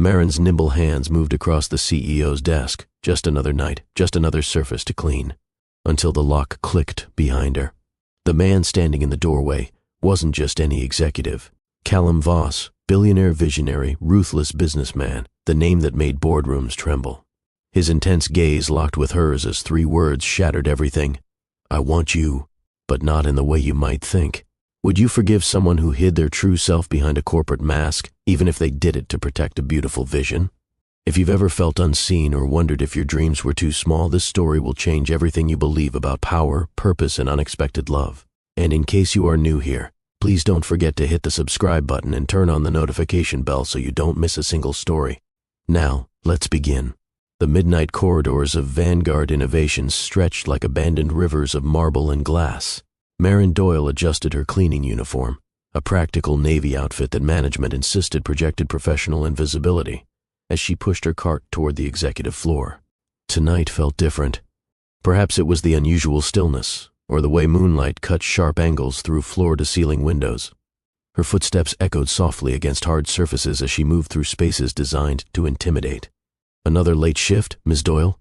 Marin's nimble hands moved across the CEO's desk. Just another night, just another surface to clean. Until the lock clicked behind her. The man standing in the doorway wasn't just any executive. Callum Voss, billionaire visionary, ruthless businessman, the name that made boardrooms tremble. His intense gaze locked with hers as 3 words shattered everything. I want you, but not in the way you might think. Would you forgive someone who hid their true self behind a corporate mask, even if they did it to protect a beautiful vision? If you've ever felt unseen or wondered if your dreams were too small, this story will change everything you believe about power, purpose, and unexpected love. And in case you are new here, please don't forget to hit the subscribe button and turn on the notification bell so you don't miss a single story. Now, let's begin. The midnight corridors of Vanguard Innovations stretched like abandoned rivers of marble and glass. Marin Doyle adjusted her cleaning uniform, a practical Navy outfit that management insisted projected professional invisibility, as she pushed her cart toward the executive floor. Tonight felt different. Perhaps it was the unusual stillness, or the way moonlight cut sharp angles through floor-to-ceiling windows. Her footsteps echoed softly against hard surfaces as she moved through spaces designed to intimidate. Another late shift, Ms. Doyle?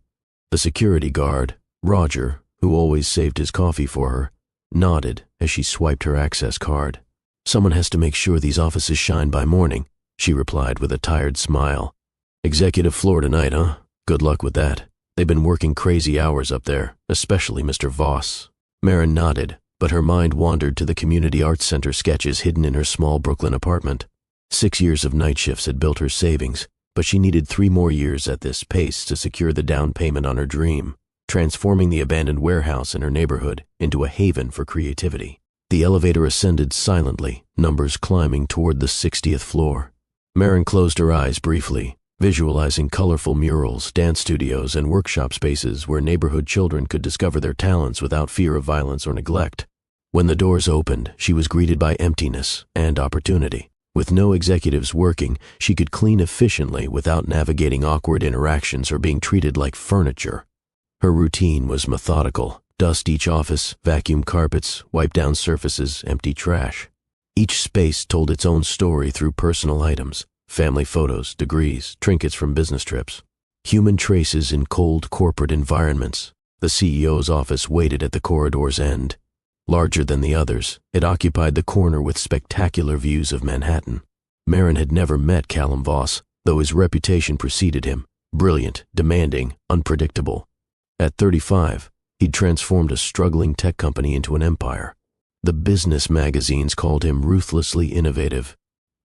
The security guard, Roger, who always saved his coffee for her, nodded as she swiped her access card. Someone has to make sure these offices shine by morning, she replied with a tired smile. Executive floor tonight, huh? Good luck with that. They've been working crazy hours up there, especially Mr. Voss. Marin nodded, but her mind wandered to the community arts center sketches hidden in her small Brooklyn apartment. 6 years of night shifts had built her savings, but she needed 3 more years at this pace to secure the down payment on her dream, transforming the abandoned warehouse in her neighborhood into a haven for creativity. The elevator ascended silently, numbers climbing toward the 60th floor. Marin closed her eyes briefly, visualizing colorful murals, dance studios, and workshop spaces where neighborhood children could discover their talents without fear of violence or neglect. When the doors opened, she was greeted by emptiness and opportunity. With no executives working, she could clean efficiently without navigating awkward interactions or being treated like furniture. Her routine was methodical. Dust each office, vacuum carpets, wipe down surfaces, empty trash. Each space told its own story through personal items, family photos, degrees, trinkets from business trips. Human traces in cold corporate environments. The CEO's office waited at the corridor's end. Larger than the others, it occupied the corner with spectacular views of Manhattan. Marin had never met Callum Voss, though his reputation preceded him. Brilliant, demanding, unpredictable. At 35, he'd transformed a struggling tech company into an empire. The business magazines called him ruthlessly innovative.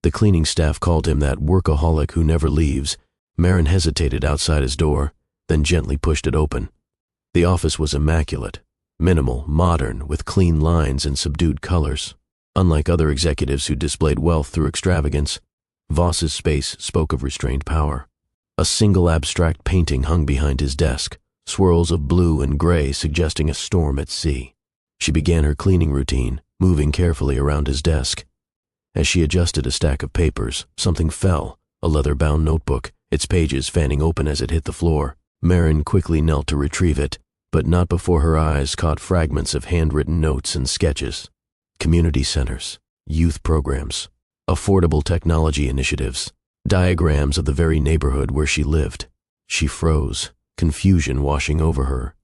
The cleaning staff called him that workaholic who never leaves. Marin hesitated outside his door, then gently pushed it open. The office was immaculate. Minimal, modern, with clean lines and subdued colors. Unlike other executives who displayed wealth through extravagance, Voss's space spoke of restrained power. A single abstract painting hung behind his desk, swirls of blue and gray suggesting a storm at sea. She began her cleaning routine, moving carefully around his desk. As she adjusted a stack of papers, something fell, a leather-bound notebook, its pages fanning open as it hit the floor. Marin quickly knelt to retrieve it, but not before her eyes caught fragments of handwritten notes and sketches. Community centers, youth programs, affordable technology initiatives, diagrams of the very neighborhood where she lived. She froze, confusion washing over her.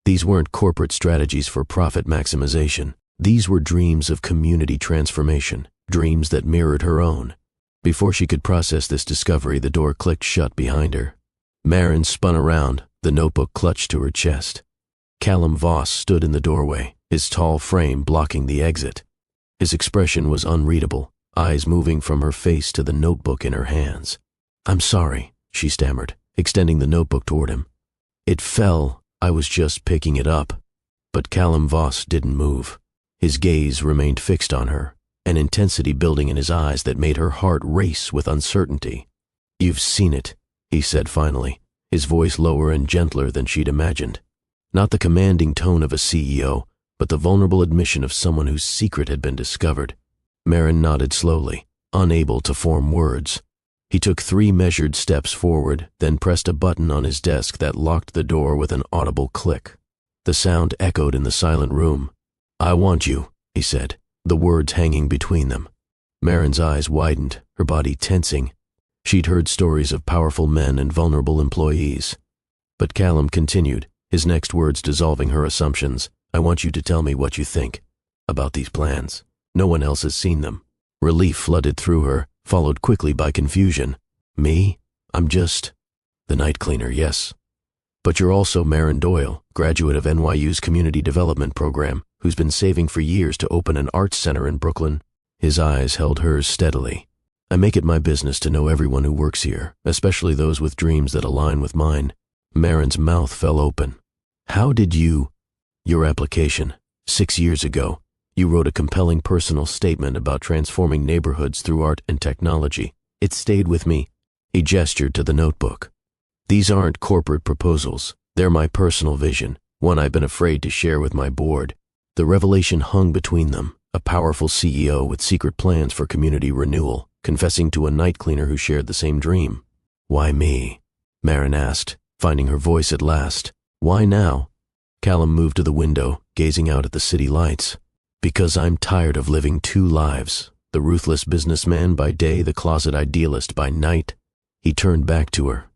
These weren't corporate strategies for profit maximization. These were dreams of community transformation, dreams that mirrored her own. Before she could process this discovery, the door clicked shut behind her. Marin spun around, the notebook clutched to her chest. Callum Voss stood in the doorway, his tall frame blocking the exit. His expression was unreadable, eyes moving from her face to the notebook in her hands. "I'm sorry," she stammered, extending the notebook toward him. "It fell. I was just picking it up." But Callum Voss didn't move. His gaze remained fixed on her, an intensity building in his eyes that made her heart race with uncertainty. "You've seen it," he said finally, his voice lower and gentler than she'd imagined. Not the commanding tone of a CEO, but the vulnerable admission of someone whose secret had been discovered. Marin nodded slowly, unable to form words. He took 3 measured steps forward, then pressed a button on his desk that locked the door with an audible click. The sound echoed in the silent room. "I want you," he said, the words hanging between them. Marin's eyes widened, her body tensing. She'd heard stories of powerful men and vulnerable employees. But Callum continued, his next words dissolving her assumptions. I want you to tell me what you think about these plans. No one else has seen them. Relief flooded through her, followed quickly by confusion. Me? I'm just the night cleaner, yes. But you're also Marin Doyle, graduate of NYU's Community Development Program, who's been saving for years to open an arts center in Brooklyn. His eyes held hers steadily. I make it my business to know everyone who works here, especially those with dreams that align with mine. Marin's mouth fell open. How did you... Your application. 6 years ago, you wrote a compelling personal statement about transforming neighborhoods through art and technology. It stayed with me. He gestured to the notebook. These aren't corporate proposals. They're my personal vision, one I've been afraid to share with my board. The revelation hung between them, a powerful CEO with secret plans for community renewal, confessing to a night cleaner who shared the same dream. Why me? Marin asked, finding her voice at last. Why now? Callum moved to the window, gazing out at the city lights. Because I'm tired of living 2 lives, the ruthless businessman by day, the closet idealist by night. He turned back to her.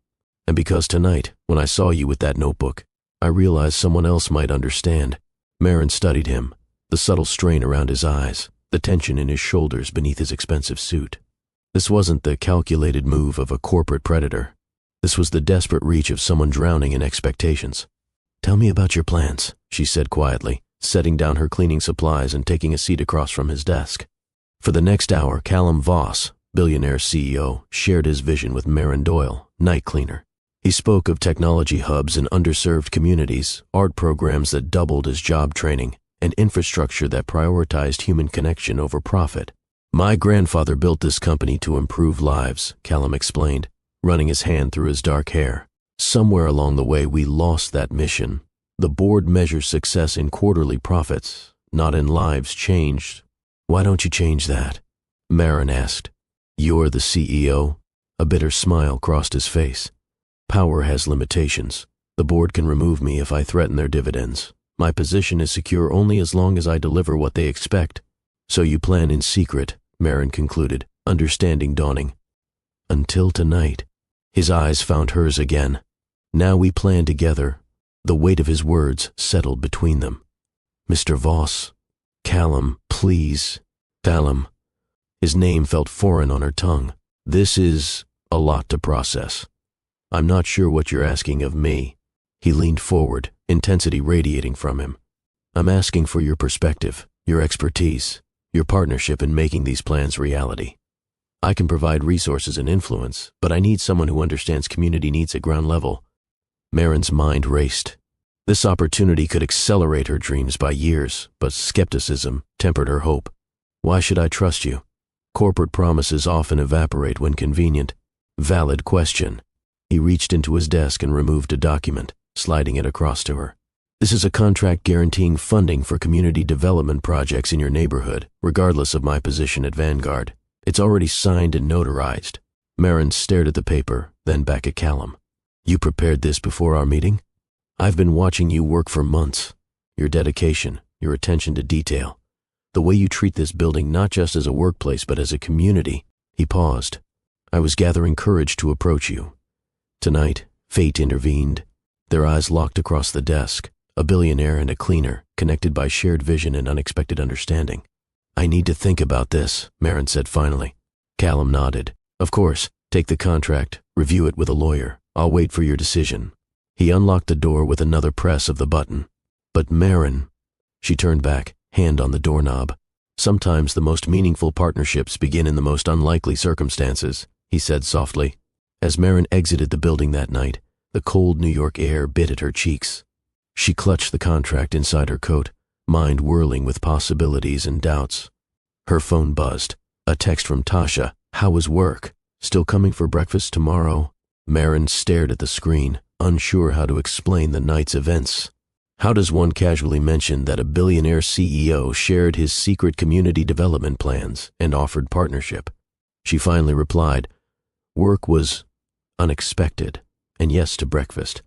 And because tonight, when I saw you with that notebook, I realized someone else might understand. Marin studied him, the subtle strain around his eyes, the tension in his shoulders beneath his expensive suit. This wasn't the calculated move of a corporate predator. This was the desperate reach of someone drowning in expectations. Tell me about your plans, she said quietly, setting down her cleaning supplies and taking a seat across from his desk. For the next hour, Callum Voss, Billionaire CEO, shared his vision with Marin Doyle, night cleaner. He spoke of technology hubs in underserved communities, art programs that doubled as job training, and infrastructure that prioritized human connection over profit. My grandfather built this company to improve lives, Callum explained, running his hand through his dark hair. Somewhere along the way, we lost that mission. The board measures success in quarterly profits, not in lives changed. Why don't you change that? Marin asked. You're the CEO? A bitter smile crossed his face. Power has limitations. The board can remove me if I threaten their dividends. My position is secure only as long as I deliver what they expect. So you plan in secret, Marin concluded, understanding dawning. Until tonight. His eyes found hers again. Now we plan together. The weight of his words settled between them. Mr. Voss. Callum, please. Callum. His name felt foreign on her tongue. This is a lot to process. I'm not sure what you're asking of me. He leaned forward, intensity radiating from him. I'm asking for your perspective, your expertise, your partnership in making these plans reality. I can provide resources and influence, but I need someone who understands community needs at ground level. Marin's mind raced. This opportunity could accelerate her dreams by years, but skepticism tempered her hope. Why should I trust you? Corporate promises often evaporate when convenient. Valid question. He reached into his desk and removed a document, sliding it across to her. This is a contract guaranteeing funding for community development projects in your neighborhood, regardless of my position at Vanguard. It's already signed and notarized. Marin stared at the paper, then back at Callum. You prepared this before our meeting? I've been watching you work for months. Your dedication, your attention to detail. The way you treat this building not just as a workplace but as a community. He paused. I was gathering courage to approach you. Tonight, fate intervened. Their eyes locked across the desk, a billionaire and a cleaner, connected by shared vision and unexpected understanding. I need to think about this, Marin said finally. Callum nodded. Of course, take the contract, review it with a lawyer. I'll wait for your decision. He unlocked the door with another press of the button. But Marin... She turned back, hand on the doorknob. Sometimes the most meaningful partnerships begin in the most unlikely circumstances, he said softly. As Marin exited the building that night, the cold New York air bit at her cheeks. She clutched the contract inside her coat, mind whirling with possibilities and doubts. Her phone buzzed. A text from Tasha. How was work? Still coming for breakfast tomorrow? Marin stared at the screen, unsure how to explain the night's events. How does one casually mention that a billionaire CEO shared his secret community development plans and offered partnership? She finally replied, Work was unexpected, and yes to breakfast.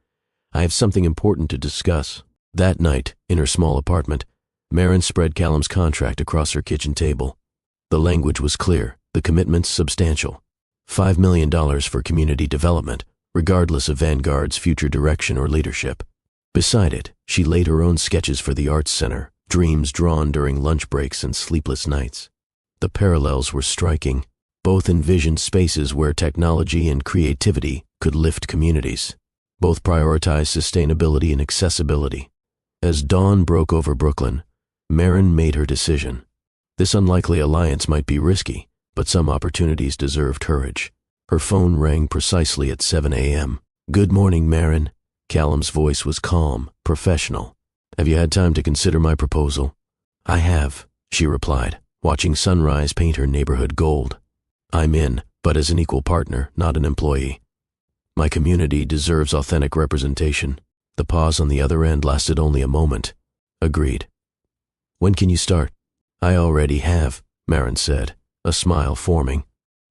I have something important to discuss. That night, in her small apartment, Marin spread Callum's contract across her kitchen table. The language was clear, the commitments substantial. $5 million for community development, regardless of Vanguard's future direction or leadership. Beside it, she laid her own sketches for the Arts Center, dreams drawn during lunch breaks and sleepless nights. The parallels were striking. Both envisioned spaces where technology and creativity could lift communities. Both prioritized sustainability and accessibility. As dawn broke over Brooklyn, Marin made her decision. This unlikely alliance might be risky, but some opportunities deserved courage. Her phone rang precisely at 7 a.m. "Good morning, Marin." Callum's voice was calm, professional. "Have you had time to consider my proposal?" "I have," she replied, watching sunrise paint her neighborhood gold. "I'm in, but as an equal partner, not an employee. My community deserves authentic representation." The pause on the other end lasted only a moment. "Agreed. When can you start?" "I already have," Marin said, a smile forming.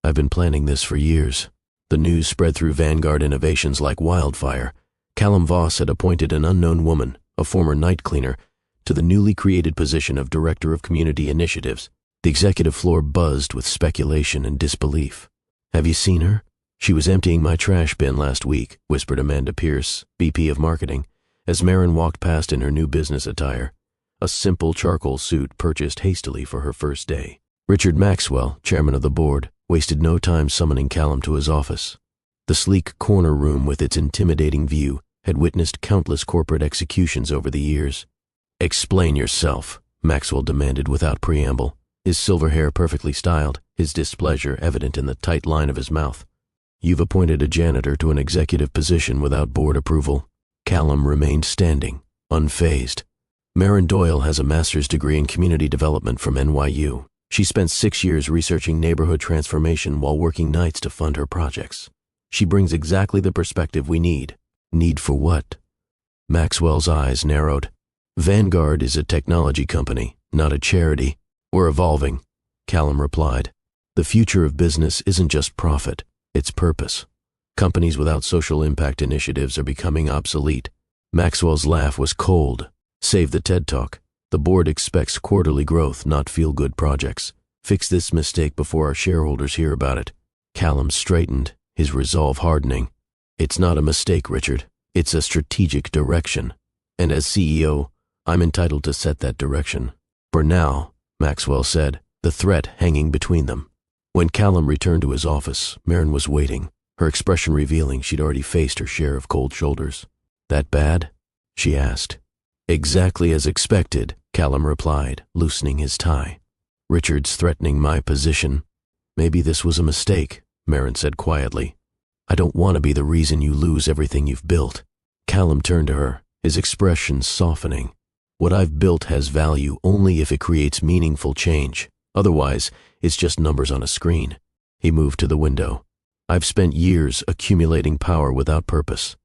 "I've been planning this for years." The news spread through Vanguard Innovations like wildfire. Callum Voss had appointed an unknown woman, a former night cleaner, to the newly created position of Director of Community Initiatives. The executive floor buzzed with speculation and disbelief. "Have you seen her? She was emptying my trash bin last week," whispered Amanda Pierce, VP of Marketing, as Marin walked past in her new business attire, a simple charcoal suit purchased hastily for her first day. Richard Maxwell, chairman of the board, wasted no time summoning Callum to his office. The sleek corner room with its intimidating view had witnessed countless corporate executions over the years. "Explain yourself," Maxwell demanded without preamble, his silver hair perfectly styled, his displeasure evident in the tight line of his mouth. "You've appointed a janitor to an executive position without board approval." Callum remained standing, unfazed. "Marin Doyle has a master's degree in community development from NYU. She spent 6 years researching neighborhood transformation while working nights to fund her projects. She brings exactly the perspective we need." "Need for what?" Maxwell's eyes narrowed. "Vanguard is a technology company, not a charity. We're evolving," Callum replied. "The future of business isn't just profit, it's purpose. Companies without social impact initiatives are becoming obsolete." Maxwell's laugh was cold. "Save the TED Talk. The board expects quarterly growth, not feel-good projects. Fix this mistake before our shareholders hear about it." Callum straightened, his resolve hardening. "It's not a mistake, Richard. It's a strategic direction. And as CEO, I'm entitled to set that direction. For now," Maxwell said, the threat hanging between them. When Callum returned to his office, Marin was waiting, her expression revealing she'd already faced her share of cold shoulders. "That bad?" she asked. "Exactly as expected," Callum replied, loosening his tie. "Richard's threatening my position." "Maybe this was a mistake," Marin said quietly. "I don't want to be the reason you lose everything you've built." Callum turned to her, his expression softening. "What I've built has value only if it creates meaningful change. Otherwise, it's just numbers on a screen." He moved to the window. "I've spent years accumulating power without purpose.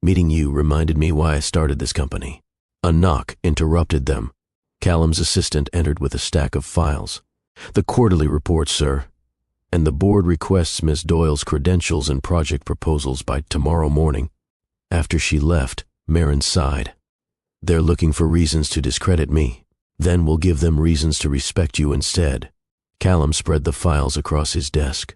Meeting you reminded me why I started this company." A knock interrupted them. Callum's assistant entered with a stack of files. "The quarterly report, sir. And the board requests Miss Doyle's credentials and project proposals by tomorrow morning." After she left, Marin sighed. "They're looking for reasons to discredit me. Then we'll give them reasons to respect you instead." Callum spread the files across his desk.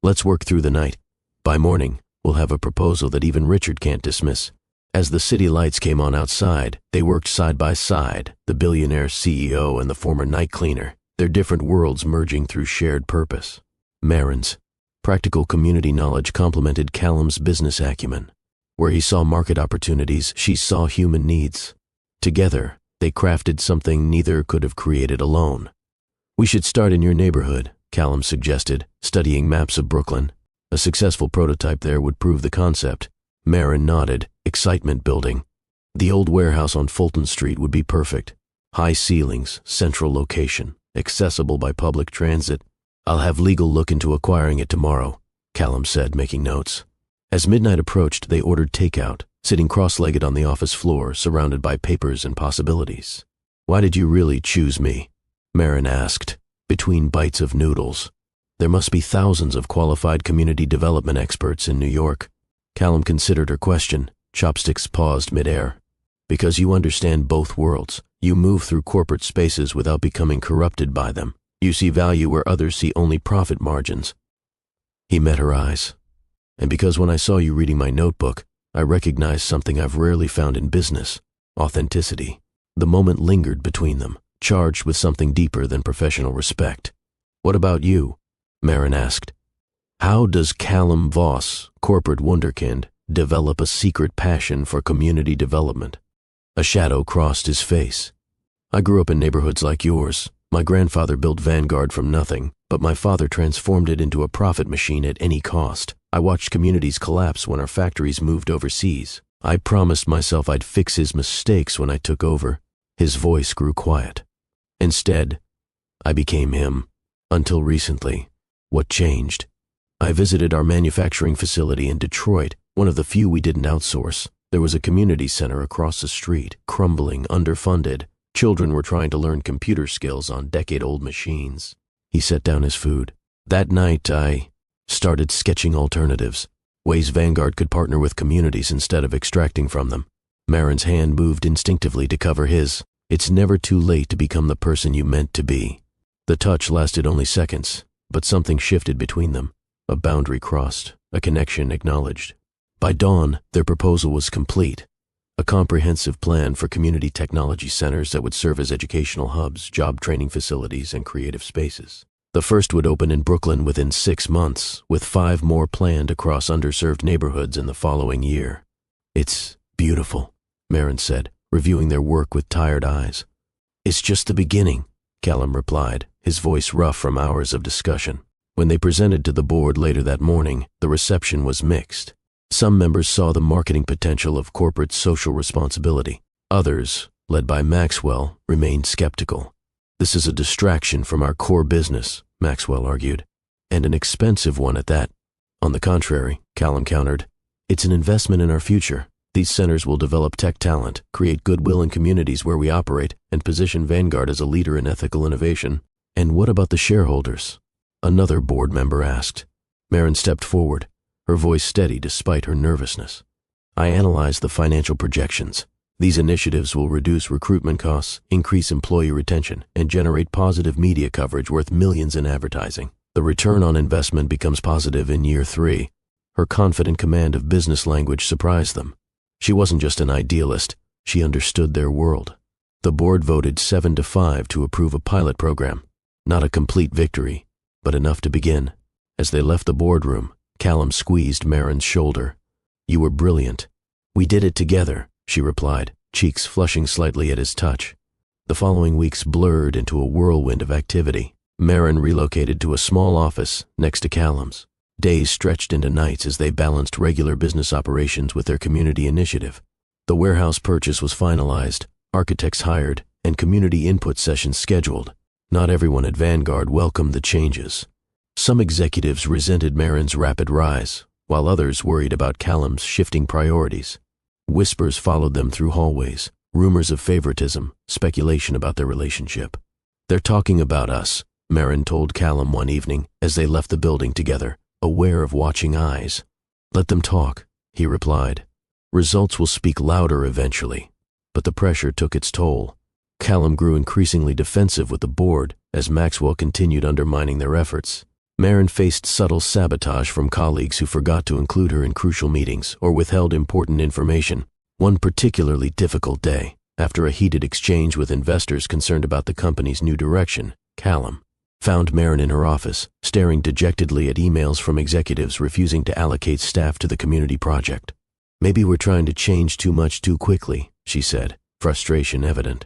"Let's work through the night. By morning, we'll have a proposal that even Richard can't dismiss." As the city lights came on outside, they worked side by side, the billionaire CEO and the former night cleaner, their different worlds merging through shared purpose. Marin's practical community knowledge complemented Callum's business acumen. Where he saw market opportunities, she saw human needs. Together, they crafted something neither could have created alone. "We should start in your neighborhood," Callum suggested, studying maps of Brooklyn. A successful prototype there would prove the concept. Marin nodded, excitement building. The old warehouse on Fulton Street would be perfect. High ceilings, central location, accessible by public transit. "I'll have legal look into acquiring it tomorrow," Callum said, making notes. As midnight approached, they ordered takeout, sitting cross-legged on the office floor, surrounded by papers and possibilities. "Why did you really choose me?" Marin asked, between bites of noodles. "There must be thousands of qualified community development experts in New York." Callum considered her question. Chopsticks paused midair. "Because you understand both worlds. You move through corporate spaces without becoming corrupted by them. You see value where others see only profit margins." He met her eyes. And because when I saw you reading my notebook, I recognized something I've rarely found in business: authenticity. The moment lingered between them, charged with something deeper than professional respect. What about you? Marin asked. How does Callum Voss, corporate wunderkind, develop a secret passion for community development? A shadow crossed his face. I grew up in neighborhoods like yours. My grandfather built Vanguard from nothing, but my father transformed it into a profit machine at any cost. I watched communities collapse when our factories moved overseas. I promised myself I'd fix his mistakes when I took over. His voice grew quiet. Instead, I became him. Until recently. What changed? I visited our manufacturing facility in Detroit, one of the few we didn't outsource. There was a community center across the street, crumbling, underfunded. Children were trying to learn computer skills on decade-old machines. He set down his food. That night, I started sketching alternatives, ways Vanguard could partner with communities instead of extracting from them. Marin's hand moved instinctively to cover his. It's never too late to become the person you meant to be. The touch lasted only seconds, but something shifted between them. A boundary crossed, a connection acknowledged. By dawn, their proposal was complete. A comprehensive plan for community technology centers that would serve as educational hubs, job training facilities, and creative spaces. The first would open in Brooklyn within 6 months, with 5 more planned across underserved neighborhoods in the following year. It's beautiful, Marin said, reviewing their work with tired eyes. It's just the beginning, Callum replied, his voice rough from hours of discussion. When they presented to the board later that morning, the reception was mixed. Some members saw the marketing potential of corporate social responsibility. Others, led by Maxwell, remained skeptical. This is a distraction from our core business, Maxwell argued, and an expensive one at that. On the contrary, Callum countered, it's an investment in our future. These centers will develop tech talent, create goodwill in communities where we operate, and position Vanguard as a leader in ethical innovation. And what about the shareholders? Another board member asked. Marin stepped forward, her voice steady despite her nervousness. I analyzed the financial projections. These initiatives will reduce recruitment costs, increase employee retention, and generate positive media coverage worth millions in advertising. The return on investment becomes positive in year 3. Her confident command of business language surprised them. She wasn't just an idealist, she understood their world. The board voted 7-5 to approve a pilot program. Not a complete victory, but enough to begin. As they left the boardroom, Callum squeezed Marin's shoulder. You were brilliant. We did it together, she replied, cheeks flushing slightly at his touch. The following weeks blurred into a whirlwind of activity. Marin relocated to a small office next to Callum's. Days stretched into nights as they balanced regular business operations with their community initiative. The warehouse purchase was finalized, architects hired, and community input sessions scheduled. Not everyone at Vanguard welcomed the changes. Some executives resented Marin's rapid rise, while others worried about Callum's shifting priorities. Whispers followed them through hallways, rumors of favoritism, speculation about their relationship. They're talking about us, Marin told Callum one evening as they left the building together, aware of watching eyes. Let them talk, he replied. Results will speak louder eventually. But the pressure took its toll. Callum grew increasingly defensive with the board as Maxwell continued undermining their efforts. Marin faced subtle sabotage from colleagues who forgot to include her in crucial meetings or withheld important information. One particularly difficult day, after a heated exchange with investors concerned about the company's new direction, Callum found Marin in her office, staring dejectedly at emails from executives refusing to allocate staff to the community project. Maybe we're trying to change too much too quickly, she said, frustration evident.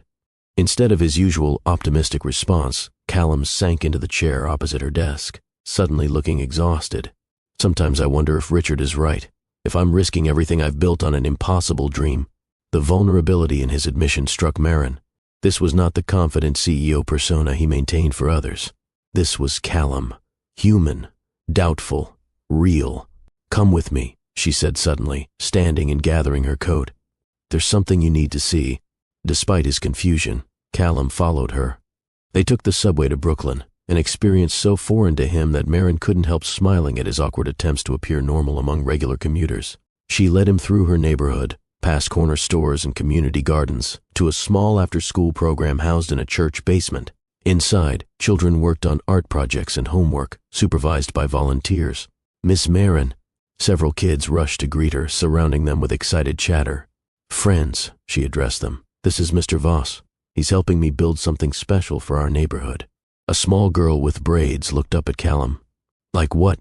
Instead of his usual optimistic response, Callum sank into the chair opposite her desk, suddenly looking exhausted. Sometimes I wonder if Richard is right, if I'm risking everything I've built on an impossible dream. The vulnerability in his admission struck Marin. This was not the confident CEO persona he maintained for others. This was Callum, human, doubtful, real. Come with me, she said suddenly, standing and gathering her coat. There's something you need to see. Despite his confusion, Callum followed her. They took the subway to Brooklyn, an experience so foreign to him that Marin couldn't help smiling at his awkward attempts to appear normal among regular commuters. She led him through her neighborhood, past corner stores and community gardens, to a small after-school program housed in a church basement. Inside, children worked on art projects and homework, supervised by volunteers. Miss Marin. Several kids rushed to greet her, surrounding them with excited chatter. Friends, she addressed them. This is Mr. Voss. He's helping me build something special for our neighborhood. A small girl with braids looked up at Callum. Like what?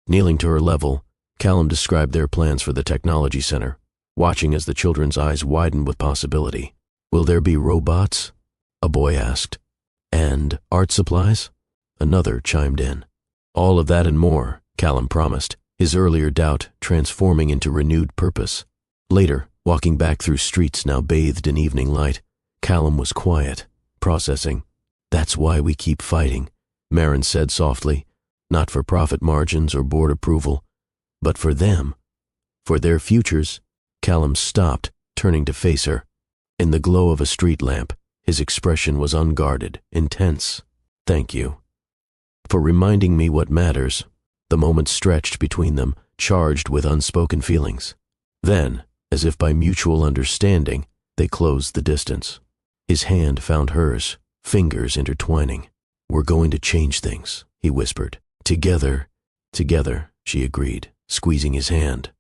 Kneeling to her level, Callum described their plans for the technology center, watching as the children's eyes widened with possibility. Will there be robots? A boy asked. And art supplies? Another chimed in. All of that and more, Callum promised, his earlier doubt transforming into renewed purpose. Later, walking back through streets now bathed in evening light, Callum was quiet, processing. That's why we keep fighting, Marin said softly, not for profit margins or board approval, but for them. For their futures. Callum stopped, turning to face her. In the glow of a street lamp, his expression was unguarded, intense. Thank you. For reminding me what matters. The moment stretched between them, charged with unspoken feelings. Then, as if by mutual understanding, they closed the distance. His hand found hers, fingers intertwining. We're going to change things, he whispered. Together, she agreed, squeezing his hand.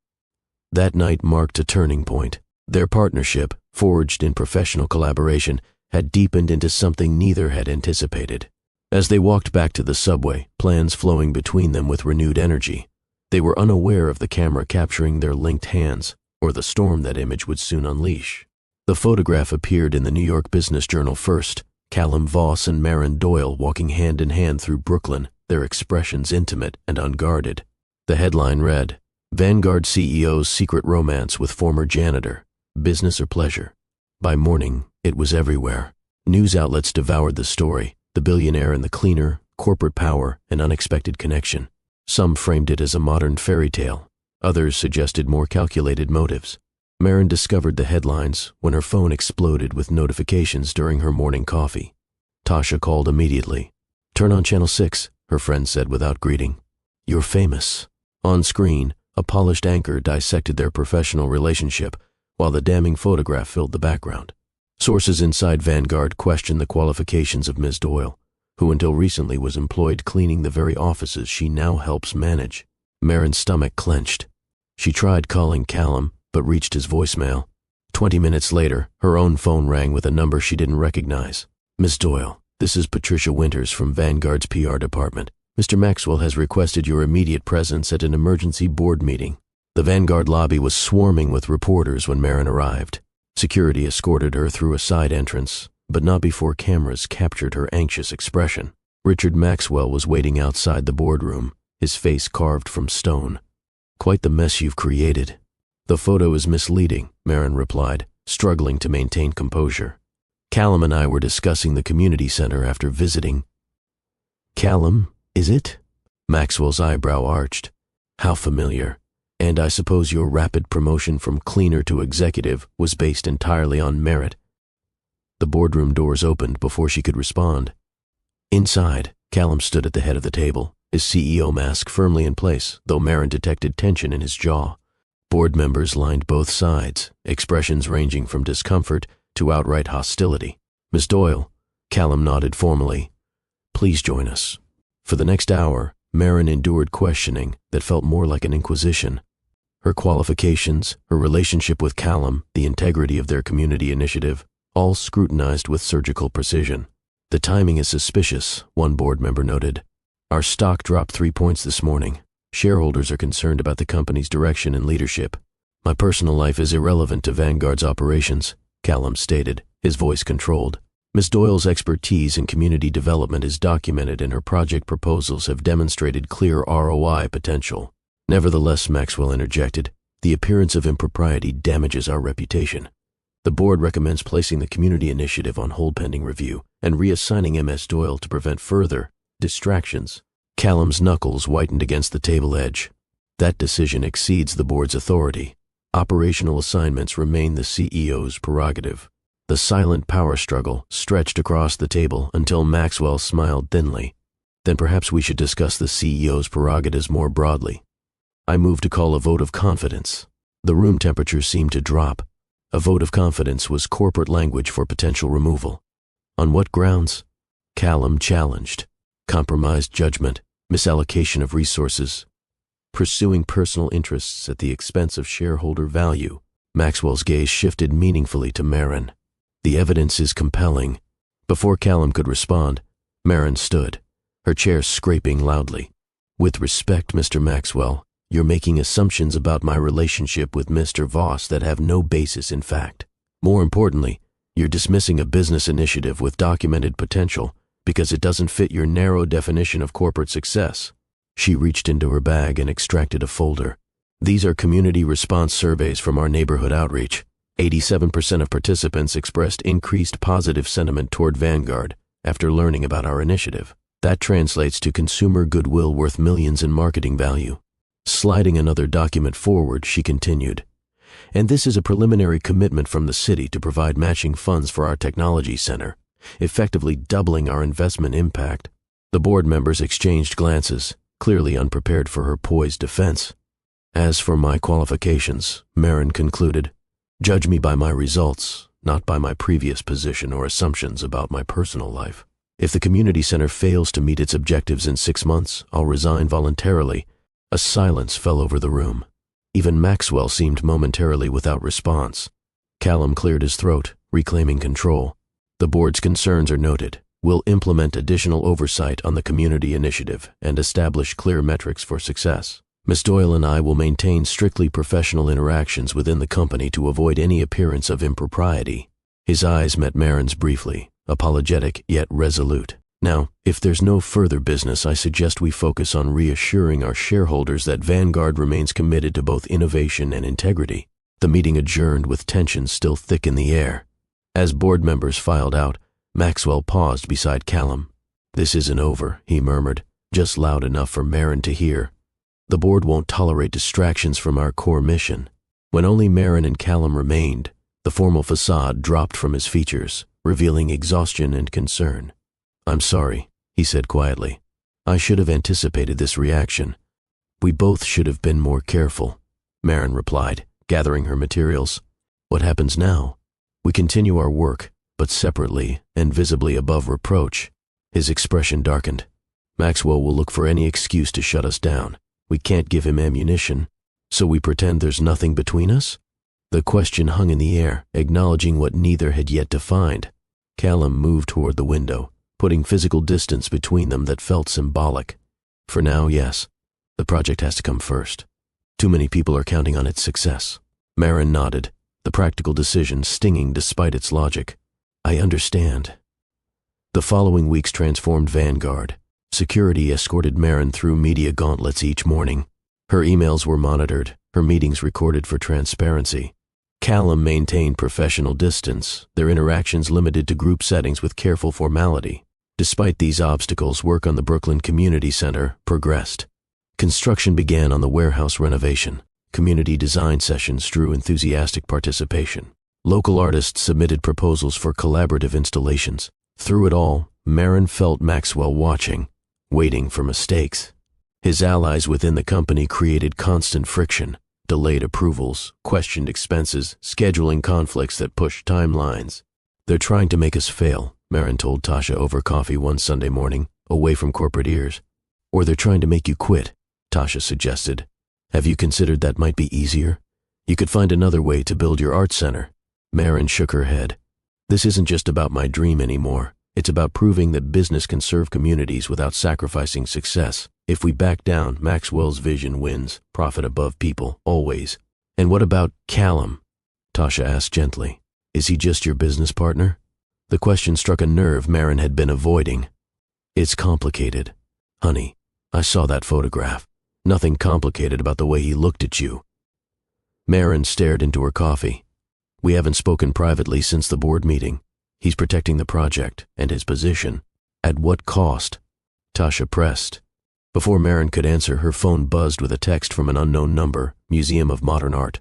That night marked a turning point. Their partnership, forged in professional collaboration, had deepened into something neither had anticipated. As they walked back to the subway, plans flowing between them with renewed energy, they were unaware of the camera capturing their linked hands, or the storm that image would soon unleash. The photograph appeared in the New York Business Journal first, Callum Voss and Marin Doyle walking hand in hand through Brooklyn, their expressions intimate and unguarded. The headline read, Vanguard CEO's secret romance with former janitor, business or pleasure. By morning, it was everywhere. News outlets devoured the story, the billionaire and the cleaner, corporate power, and unexpected connection. Some framed it as a modern fairy tale. Others suggested more calculated motives. Marin discovered the headlines when her phone exploded with notifications during her morning coffee. Tasha called immediately. Turn on Channel 6, her friend said without greeting. You're famous. On screen, a polished anchor dissected their professional relationship, while the damning photograph filled the background. Sources inside Vanguard questioned the qualifications of Ms. Doyle, who until recently was employed cleaning the very offices she now helps manage. Marin's stomach clenched. She tried calling Callum, but reached his voicemail. 20 minutes later, her own phone rang with a number she didn't recognize. Ms. Doyle, this is Patricia Winters from Vanguard's PR department. Mr. Maxwell has requested your immediate presence at an emergency board meeting. The Vanguard lobby was swarming with reporters when Marin arrived. Security escorted her through a side entrance, but not before cameras captured her anxious expression. Richard Maxwell was waiting outside the boardroom, his face carved from stone. Quite the mess you've created. The photo is misleading, Marin replied, struggling to maintain composure. Callum and I were discussing the community center after visiting. Callum, is it? Maxwell's eyebrow arched. How familiar. And I suppose your rapid promotion from cleaner to executive was based entirely on merit. The boardroom doors opened before she could respond. Inside, Callum stood at the head of the table, his CEO mask firmly in place, though Marin detected tension in his jaw. Board members lined both sides, expressions ranging from discomfort to outright hostility. Miss Doyle, Callum nodded formally. Please join us. For the next hour, Marin endured questioning that felt more like an inquisition. Her qualifications, her relationship with Callum, the integrity of their community initiative, all scrutinized with surgical precision. The timing is suspicious, one board member noted. Our stock dropped 3 points this morning. Shareholders are concerned about the company's direction and leadership. My personal life is irrelevant to Vanguard's operations, Callum stated, his voice controlled. Ms. Doyle's expertise in community development is documented and her project proposals have demonstrated clear ROI potential. Nevertheless, Maxwell interjected, the appearance of impropriety damages our reputation. The board recommends placing the community initiative on hold pending review and reassigning Ms. Doyle to prevent further distractions. Callum's knuckles whitened against the table edge. That decision exceeds the board's authority. Operational assignments remain the CEO's prerogative. The silent power struggle stretched across the table until Maxwell smiled thinly. Then perhaps we should discuss the CEO's prerogatives more broadly. I move to call a vote of confidence. The room temperature seemed to drop. A vote of confidence was corporate language for potential removal. On what grounds? Callum challenged. Compromised judgment, misallocation of resources. pursuing personal interests at the expense of shareholder value. Maxwell's gaze shifted meaningfully to Marin. The evidence is compelling. Before Callum could respond, Marin stood, her chair scraping loudly. With respect, Mr. Maxwell, you're making assumptions about my relationship with Mr. Voss that have no basis in fact. More importantly, you're dismissing a business initiative with documented potential because it doesn't fit your narrow definition of corporate success. She reached into her bag and extracted a folder. These are community response surveys from our neighborhood outreach. 87% of participants expressed increased positive sentiment toward Vanguard after learning about our initiative. That translates to consumer goodwill worth millions in marketing value. Sliding another document forward, she continued, and this is a preliminary commitment from the city to provide matching funds for our technology center, effectively doubling our investment impact. The board members exchanged glances, clearly unprepared for her poised defense. As for my qualifications, Marin concluded, judge me by my results, not by my previous position or assumptions about my personal life. If the community center fails to meet its objectives in 6 months, I'll resign voluntarily. A silence fell over the room. Even Maxwell seemed momentarily without response. Callum cleared his throat, reclaiming control. The board's concerns are noted. We'll implement additional oversight on the community initiative and establish clear metrics for success. Miss Doyle and I will maintain strictly professional interactions within the company to avoid any appearance of impropriety. His eyes met Marin's briefly, apologetic yet resolute. Now, if there's no further business, I suggest we focus on reassuring our shareholders that Vanguard remains committed to both innovation and integrity. The meeting adjourned with tension still thick in the air. As board members filed out, Maxwell paused beside Callum. This isn't over, he murmured, just loud enough for Marin to hear. The board won't tolerate distractions from our core mission. When only Marin and Callum remained, the formal facade dropped from his features, revealing exhaustion and concern. I'm sorry, he said quietly. I should have anticipated this reaction. We both should have been more careful, Marin replied, gathering her materials. What happens now? We continue our work, but separately and visibly above reproach. His expression darkened. Maxwell will look for any excuse to shut us down. We can't give him ammunition, so we pretend there's nothing between us? The question hung in the air, acknowledging what neither had yet defined. Callum moved toward the window, putting physical distance between them that felt symbolic. For now, yes. The project has to come first. Too many people are counting on its success. Marin nodded, the practical decision stinging despite its logic. I understand. The following weeks transformed Vanguard. Security escorted Marin through media gauntlets each morning. Her emails were monitored, her meetings recorded for transparency. Callum maintained professional distance, their interactions limited to group settings with careful formality. Despite these obstacles, work on the Brooklyn Community Center progressed. Construction began on the warehouse renovation. Community design sessions drew enthusiastic participation. Local artists submitted proposals for collaborative installations. Through it all, Marin felt Maxwell watching, waiting for mistakes. His allies within the company created constant friction, delayed approvals, questioned expenses, scheduling conflicts that pushed timelines. They're trying to make us fail, Marin told Tasha over coffee one Sunday morning, away from corporate ears. Or they're trying to make you quit, Tasha suggested. Have you considered that might be easier? You could find another way to build your art center. Marin shook her head. This isn't just about my dream anymore. It's about proving that business can serve communities without sacrificing success. If we back down, Maxwell's vision wins, profit above people, always. And what about Callum? Tasha asked gently. Is he just your business partner? The question struck a nerve Marin had been avoiding. It's complicated. Honey, I saw that photograph. Nothing complicated about the way he looked at you. Marin stared into her coffee. We haven't spoken privately since the board meeting. He's protecting the project and his position. At what cost? Tasha pressed. Before Marin could answer, her phone buzzed with a text from an unknown number, Museum of Modern Art.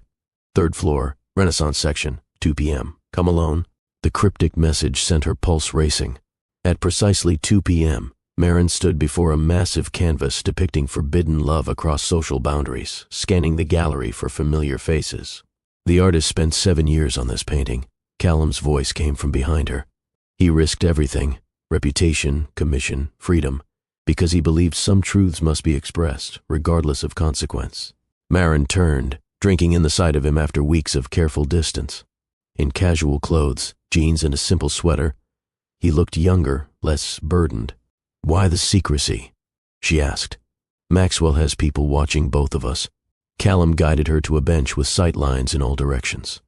3rd floor, Renaissance section, 2 p.m. Come alone. The cryptic message sent her pulse racing. At precisely 2 p.m., Marin stood before a massive canvas depicting forbidden love across social boundaries, scanning the gallery for familiar faces. The artist spent 7 years on this painting. Callum's voice came from behind her. He risked everything: reputation, commission, freedom. because he believed some truths must be expressed, regardless of consequence. Marin turned, drinking in the sight of him after weeks of careful distance. In casual clothes, jeans and a simple sweater, he looked younger, less burdened. "Why the secrecy?" she asked. "Maxwell has people watching both of us." Callum guided her to a bench with sight lines in all directions.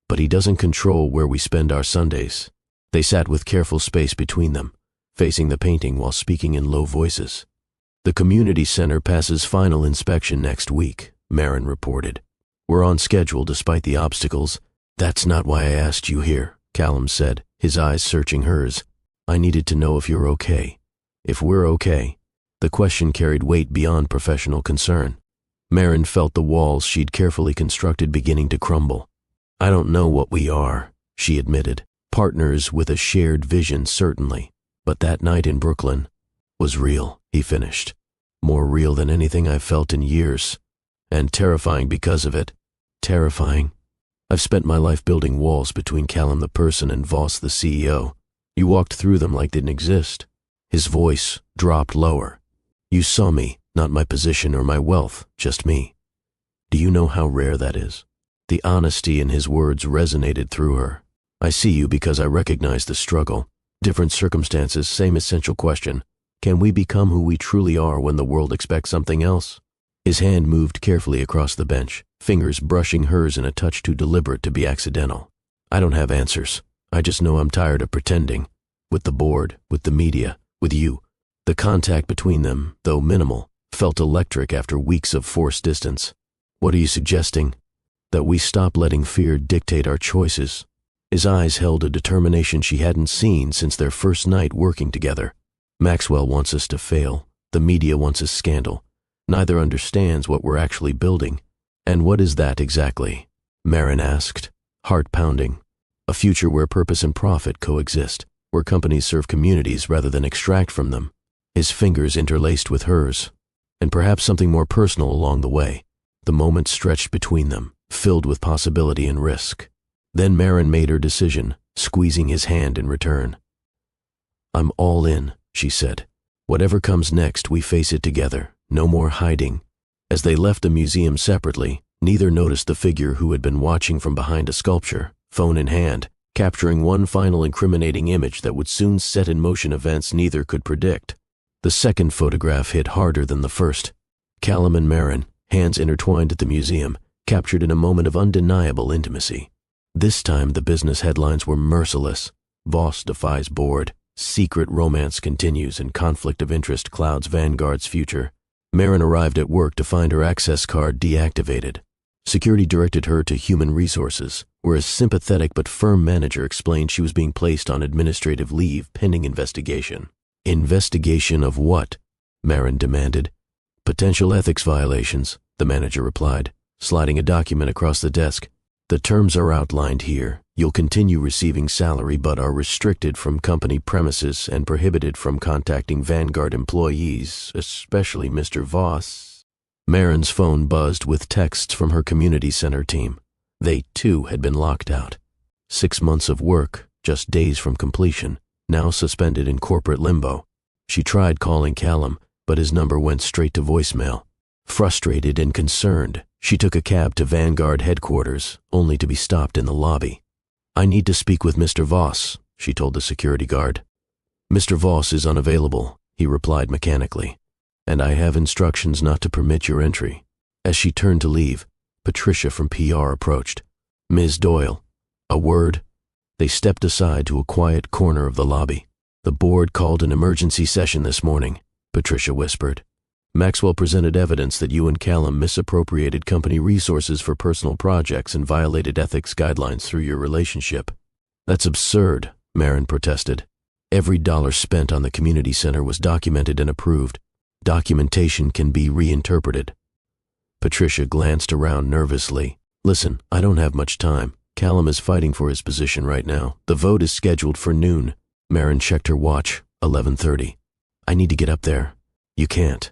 "But he doesn't control where we spend our Sundays." They sat with careful space between them, facing the painting while speaking in low voices. "The community center passes final inspection next week," Marin reported. "We're on schedule despite the obstacles." "That's not why I asked you here," Callum said, his eyes searching hers. "I needed to know if you're okay. If we're okay." The question carried weight beyond professional concern. Marin felt the walls she'd carefully constructed beginning to crumble. "I don't know what we are," she admitted. "Partners with a shared vision, certainly. But that night in Brooklyn was real," he finished. "More real than anything I've felt in years. And terrifying because of it." "Terrifying?" "I've spent my life building walls between Callum the person and Voss the CEO. You walked through them like they didn't exist." His voice dropped lower. "You saw me, not my position or my wealth, just me. Do you know how rare that is?" The honesty in his words resonated through her. "I see you because I recognize the struggle. Different circumstances, same essential question. Can we become who we truly are when the world expects something else?" His hand moved carefully across the bench, fingers brushing hers in a touch too deliberate to be accidental. "I don't have answers. I just know I'm tired of pretending. With the board, with the media, with you." The contact between them, though minimal, felt electric after weeks of forced distance. "What are you suggesting?" "That we stop letting fear dictate our choices." His eyes held a determination she hadn't seen since their first night working together. "Maxwell wants us to fail. The media wants a scandal. Neither understands what we're actually building." "And what is that exactly?" Marin asked, heart pounding. "A future where purpose and profit coexist, where companies serve communities rather than extract from them." His fingers interlaced with hers. "And perhaps something more personal along the way." The moment stretched between them, filled with possibility and risk. Then Marin made her decision, squeezing his hand in return. "I'm all in," she said. "Whatever comes next, we face it together. No more hiding." As they left the museum separately, neither noticed the figure who had been watching from behind a sculpture, phone in hand, capturing one final incriminating image that would soon set in motion events neither could predict. The second photograph hit harder than the first. Callum and Marin, hands intertwined at the museum, captured in a moment of undeniable intimacy. This time the business headlines were merciless. Voss defies board. Secret romance continues and conflict of interest clouds Vanguard's future. Marin arrived at work to find her access card deactivated. Security directed her to human resources, where a sympathetic but firm manager explained she was being placed on administrative leave pending investigation. "Investigation of what?" Marin demanded. "Potential ethics violations," the manager replied, sliding a document across the desk. "The terms are outlined here. You'll continue receiving salary but are restricted from company premises and prohibited from contacting Vanguard employees, especially Mr. Voss." Marin's phone buzzed with texts from her community center team. They, too, had been locked out. 6 months of work, just days from completion, now suspended in corporate limbo. She tried calling Callum, but his number went straight to voicemail. Frustrated and concerned, she took a cab to Vanguard headquarters, only to be stopped in the lobby. "I need to speak with Mr. Voss," she told the security guard. "Mr. Voss is unavailable," he replied mechanically, "and I have instructions not to permit your entry." As she turned to leave, Patricia from PR approached. "Ms. Doyle, a word?" They stepped aside to a quiet corner of the lobby. "The board called an emergency session this morning," Patricia whispered. "Maxwell presented evidence that you and Callum misappropriated company resources for personal projects and violated ethics guidelines through your relationship." "That's absurd," Marin protested. "Every dollar spent on the community center was documented and approved. Documentation can be reinterpreted." Patricia glanced around nervously. "Listen, I don't have much time. Callum is fighting for his position right now. The vote is scheduled for noon." Marin checked her watch, 11:30. "I need to get up there." "You can't."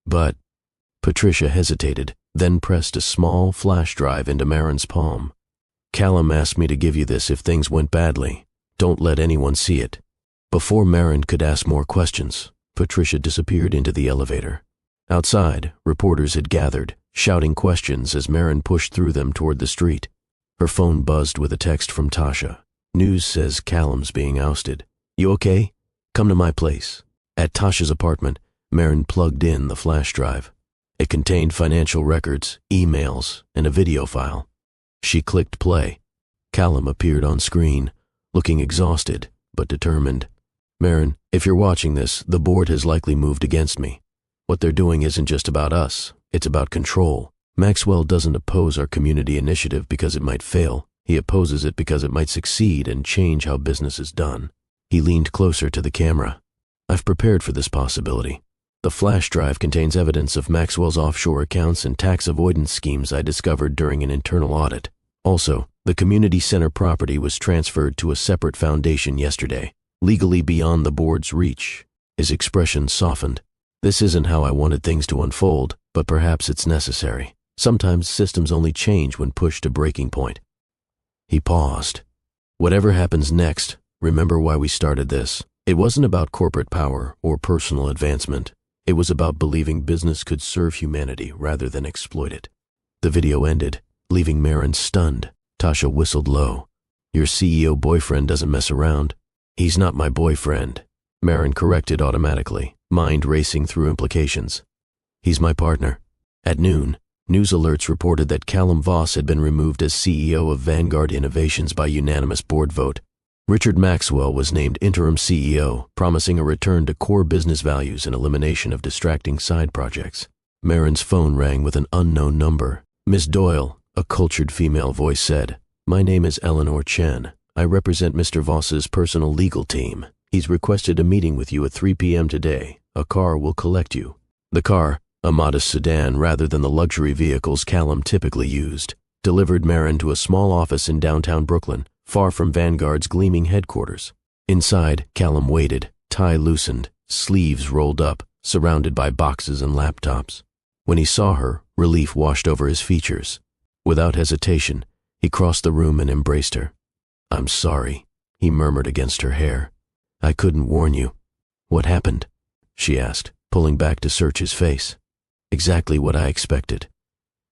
"But—" Patricia hesitated, then pressed a small flash drive into Marin's palm. "Callum asked me to give you this if things went badly. Don't let anyone see it." Before Marin could ask more questions, Patricia disappeared into the elevator. Outside, reporters had gathered, shouting questions as Marin pushed through them toward the street. Her phone buzzed with a text from Tasha. News says Callum's being ousted. You okay? Come to my place. At Tasha's apartment, Marin plugged in the flash drive. It contained financial records, emails, and a video file. She clicked play. Callum appeared on screen, looking exhausted but determined. Marin, if you're watching this, the board has likely moved against me. What they're doing isn't just about us, it's about control. Maxwell doesn't oppose our community initiative because it might fail. He opposes it because it might succeed and change how business is done. He leaned closer to the camera. I've prepared for this possibility. The flash drive contains evidence of Maxwell's offshore accounts and tax avoidance schemes I discovered during an internal audit. Also, the community center property was transferred to a separate foundation yesterday, legally beyond the board's reach. His expression softened. This isn't how I wanted things to unfold, but perhaps it's necessary. Sometimes systems only change when pushed to breaking point. He paused. Whatever happens next, remember why we started this. It wasn't about corporate power or personal advancement. It was about believing business could serve humanity rather than exploit it. The video ended, leaving Marin stunned. Tasha whistled low. Your CEO boyfriend doesn't mess around. He's not my boyfriend. Marin corrected automatically, mind racing through implications. He's my partner. At noon, news alerts reported that Callum Voss had been removed as CEO of Vanguard Innovations by unanimous board vote. Richard Maxwell was named interim CEO, promising a return to core business values and elimination of distracting side projects. Marin's phone rang with an unknown number. Miss Doyle, a cultured female voice said, My name is Eleanor Chen. I represent Mr. Voss's personal legal team. He's requested a meeting with you at 3 p.m. today. A car will collect you. The car, a modest sedan rather than the luxury vehicles Callum typically used, delivered Marin to a small office in downtown Brooklyn, far from Vanguard's gleaming headquarters. Inside, Callum waited, tie loosened, sleeves rolled up, surrounded by boxes and laptops. When he saw her, relief washed over his features. Without hesitation, he crossed the room and embraced her. I'm sorry, he murmured against her hair. I couldn't warn you. What happened? She asked, pulling back to search his face. Exactly what I expected.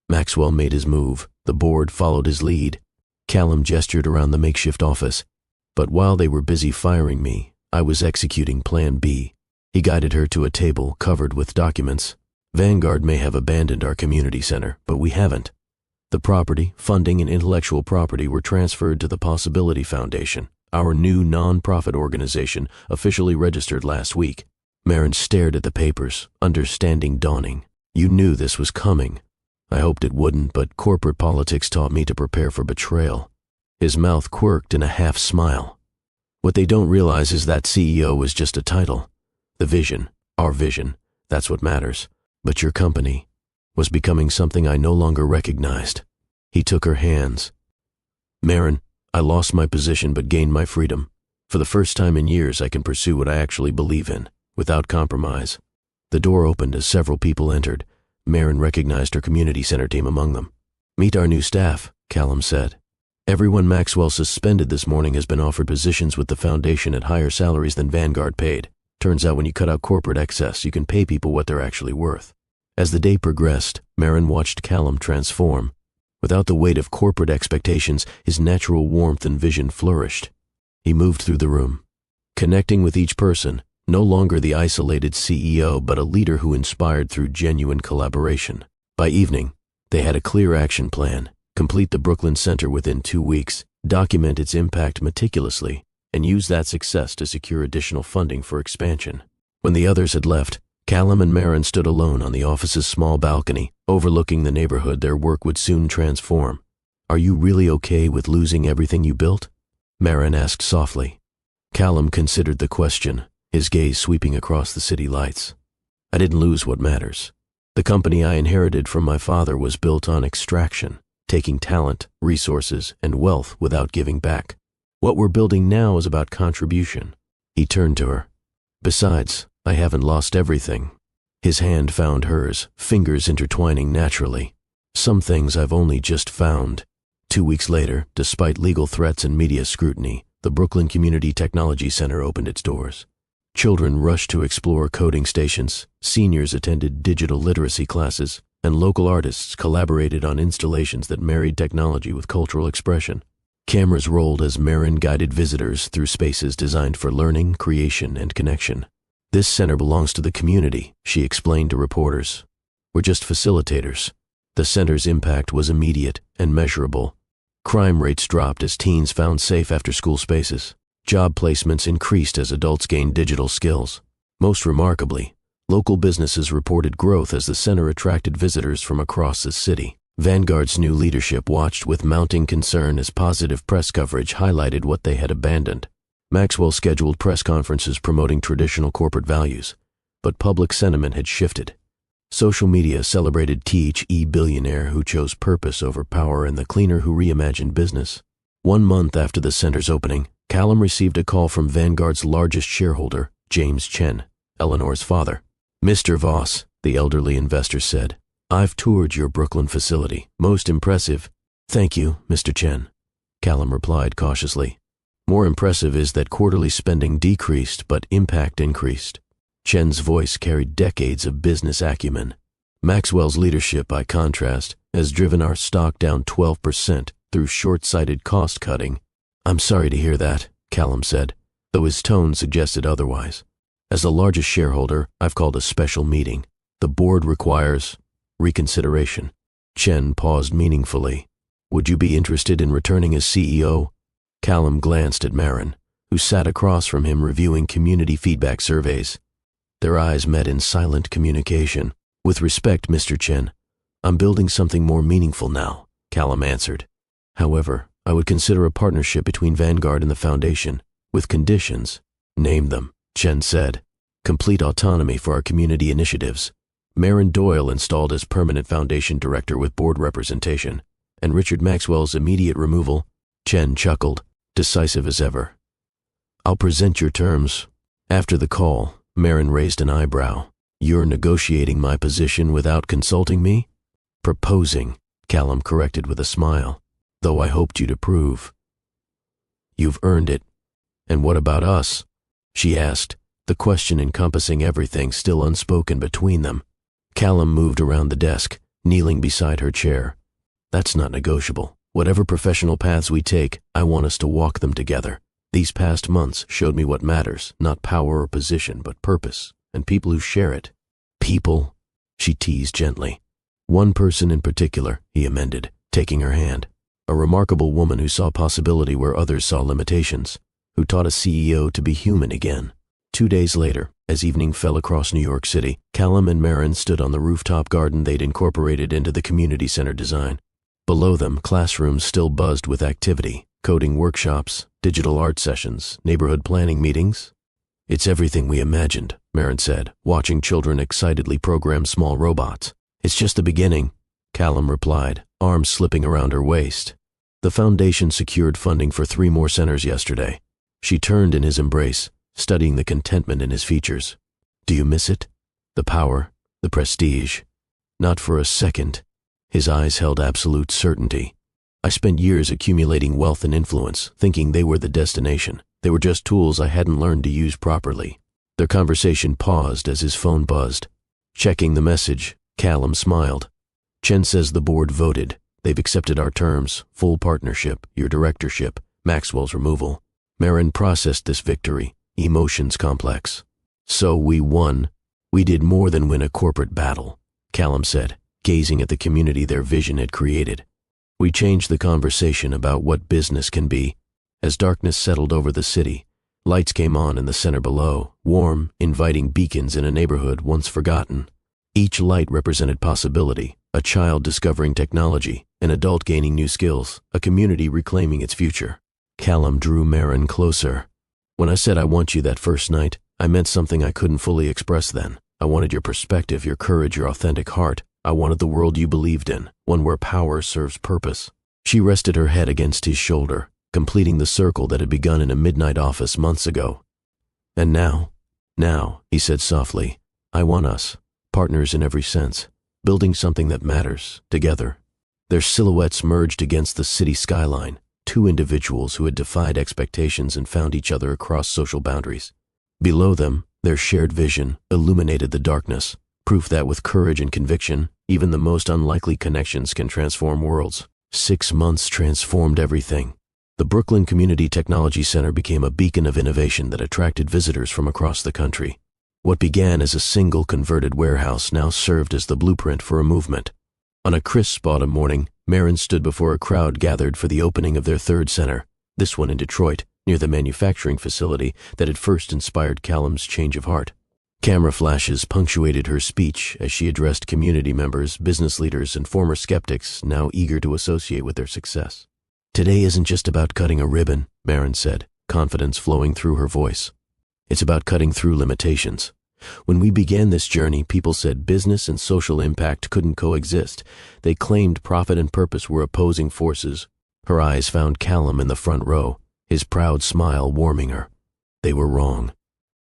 Maxwell made his move. The board followed his lead. Callum gestured around the makeshift office. But while they were busy firing me, I was executing Plan B. He guided her to a table covered with documents. Vanguard may have abandoned our community center, but we haven't. The property, funding, and intellectual property were transferred to the Possibility Foundation, our new non-profit organization officially registered last week. Marin stared at the papers, understanding dawning. You knew this was coming. I hoped it wouldn't, but corporate politics taught me to prepare for betrayal. His mouth quirked in a half-smile. What they don't realize is that CEO was just a title. The vision, our vision, that's what matters. But your company was becoming something I no longer recognized. He took her hands. Marin, I lost my position but gained my freedom. For the first time in years, I can pursue what I actually believe in, without compromise. The door opened as several people entered. Marin recognized her community center team among them. Meet our new staff, Callum said. Everyone Maxwell suspended this morning has been offered positions with the foundation at higher salaries than Vanguard paid. Turns out when you cut out corporate excess, you can pay people what they're actually worth. As the day progressed, Marin watched Callum transform. Without the weight of corporate expectations, his natural warmth and vision flourished. He moved through the room, connecting with each person, no longer the isolated CEO, but a leader who inspired through genuine collaboration. By evening, they had a clear action plan: complete the Brooklyn Center within 2 weeks, document its impact meticulously, and use that success to secure additional funding for expansion. When the others had left, Callum and Marin stood alone on the office's small balcony, overlooking the neighborhood their work would soon transform. Are you really okay with losing everything you built? Marin asked softly. Callum considered the question, his gaze sweeping across the city lights. I didn't lose what matters. The company I inherited from my father was built on extraction, taking talent, resources, and wealth without giving back. What we're building now is about contribution. He turned to her. Besides, I haven't lost everything. His hand found hers, fingers intertwining naturally. Some things I've only just found. 2 weeks later, despite legal threats and media scrutiny, the Brooklyn Community Technology Center opened its doors. Children rushed to explore coding stations, seniors attended digital literacy classes, and local artists collaborated on installations that married technology with cultural expression. Cameras rolled as Marin guided visitors through spaces designed for learning, creation, and connection. "This center belongs to the community," she explained to reporters. "We're just facilitators." The center's impact was immediate and measurable. Crime rates dropped as teens found safe after-school spaces. Job placements increased as adults gained digital skills. Most remarkably, local businesses reported growth as the center attracted visitors from across the city. Vanguard's new leadership watched with mounting concern as positive press coverage highlighted what they had abandoned. Maxwell scheduled press conferences promoting traditional corporate values, but public sentiment had shifted. Social media celebrated the billionaire who chose purpose over power and the cleaner who reimagined business. 1 month after the center's opening, Callum received a call from Vanguard's largest shareholder, James Chen, Eleanor's father. "Mr. Voss," the elderly investor said, "I've toured your Brooklyn facility. Most impressive." "Thank you, Mr. Chen," Callum replied cautiously. "More impressive is that quarterly spending decreased, but impact increased." Chen's voice carried decades of business acumen. "Maxwell's leadership, by contrast, has driven our stock down 12% through short-sighted cost-cutting." "I'm sorry to hear that," Callum said, though his tone suggested otherwise. "As the largest shareholder, I've called a special meeting. The board requires reconsideration." Chen paused meaningfully. "Would you be interested in returning as CEO?" Callum glanced at Marin, who sat across from him reviewing community feedback surveys. Their eyes met in silent communication. "With respect, Mr. Chen, I'm building something more meaningful now," Callum answered. "However, I would consider a partnership between Vanguard and the Foundation, with conditions." "Name them," Chen said. "Complete autonomy for our community initiatives. Marin Doyle installed as permanent Foundation director with board representation, and Richard Maxwell's immediate removal." Chen chuckled, decisive as ever. "I'll present your terms." After the call, Marin raised an eyebrow. "You're negotiating my position without consulting me?" "Proposing," Callum corrected with a smile. "Though I hoped you'd approve." "You've earned it." "And what about us?" she asked, the question encompassing everything still unspoken between them. Callum moved around the desk, kneeling beside her chair. "That's not negotiable. Whatever professional paths we take, I want us to walk them together. These past months showed me what matters, not power or position, but purpose, and people who share it." "People?" she teased gently. "One person in particular," he amended, taking her hand. "A remarkable woman who saw possibility where others saw limitations, who taught a CEO to be human again." 2 days later, as evening fell across New York City, Callum and Marin stood on the rooftop garden they'd incorporated into the community center design. Below them, classrooms still buzzed with activity, coding workshops, digital art sessions, neighborhood planning meetings. "It's everything we imagined," Marin said, watching children excitedly program small robots. "It's just the beginning," Callum replied, arms slipping around her waist. "The Foundation secured funding for 3 more centers yesterday." She turned in his embrace, studying the contentment in his features. "Do you miss it? The power, the prestige?" "Not for a second." His eyes held absolute certainty. "I spent years accumulating wealth and influence, thinking they were the destination. They were just tools I hadn't learned to use properly." Their conversation paused as his phone buzzed. Checking the message, Callum smiled. "Chen says the board voted. They've accepted our terms, full partnership, your directorship, Maxwell's removal." Marin processed this victory, emotions complex. "So we won. We did more than win a corporate battle," Callum said, gazing at the community their vision had created. "We changed the conversation about what business can be." As darkness settled over the city, lights came on in the center below, warm, inviting beacons in a neighborhood once forgotten. Each light represented possibility, a child discovering technology, an adult gaining new skills, a community reclaiming its future. Callum drew Marin closer. "When I said I want you that first night, I meant something I couldn't fully express then. I wanted your perspective, your courage, your authentic heart. I wanted the world you believed in, one where power serves purpose." She rested her head against his shoulder, completing the circle that had begun in a midnight office months ago. "And now?" "Now," he said softly, "I want us, partners in every sense, building something that matters, together." Their silhouettes merged against the city skyline, 2 individuals who had defied expectations and found each other across social boundaries. Below them, their shared vision illuminated the darkness, proof that with courage and conviction, even the most unlikely connections can transform worlds. 6 months transformed everything. The Brooklyn Community Technology Center became a beacon of innovation that attracted visitors from across the country. What began as a single converted warehouse now served as the blueprint for a movement. On a crisp autumn morning, Marin stood before a crowd gathered for the opening of their third center, this one in Detroit, near the manufacturing facility that had first inspired Callum's change of heart. Camera flashes punctuated her speech as she addressed community members, business leaders, and former skeptics now eager to associate with their success. "Today isn't just about cutting a ribbon," Marin said, confidence flowing through her voice. "It's about cutting through limitations. When we began this journey, people said business and social impact couldn't coexist. They claimed profit and purpose were opposing forces." Her eyes found Callum in the front row, his proud smile warming her. They were wrong.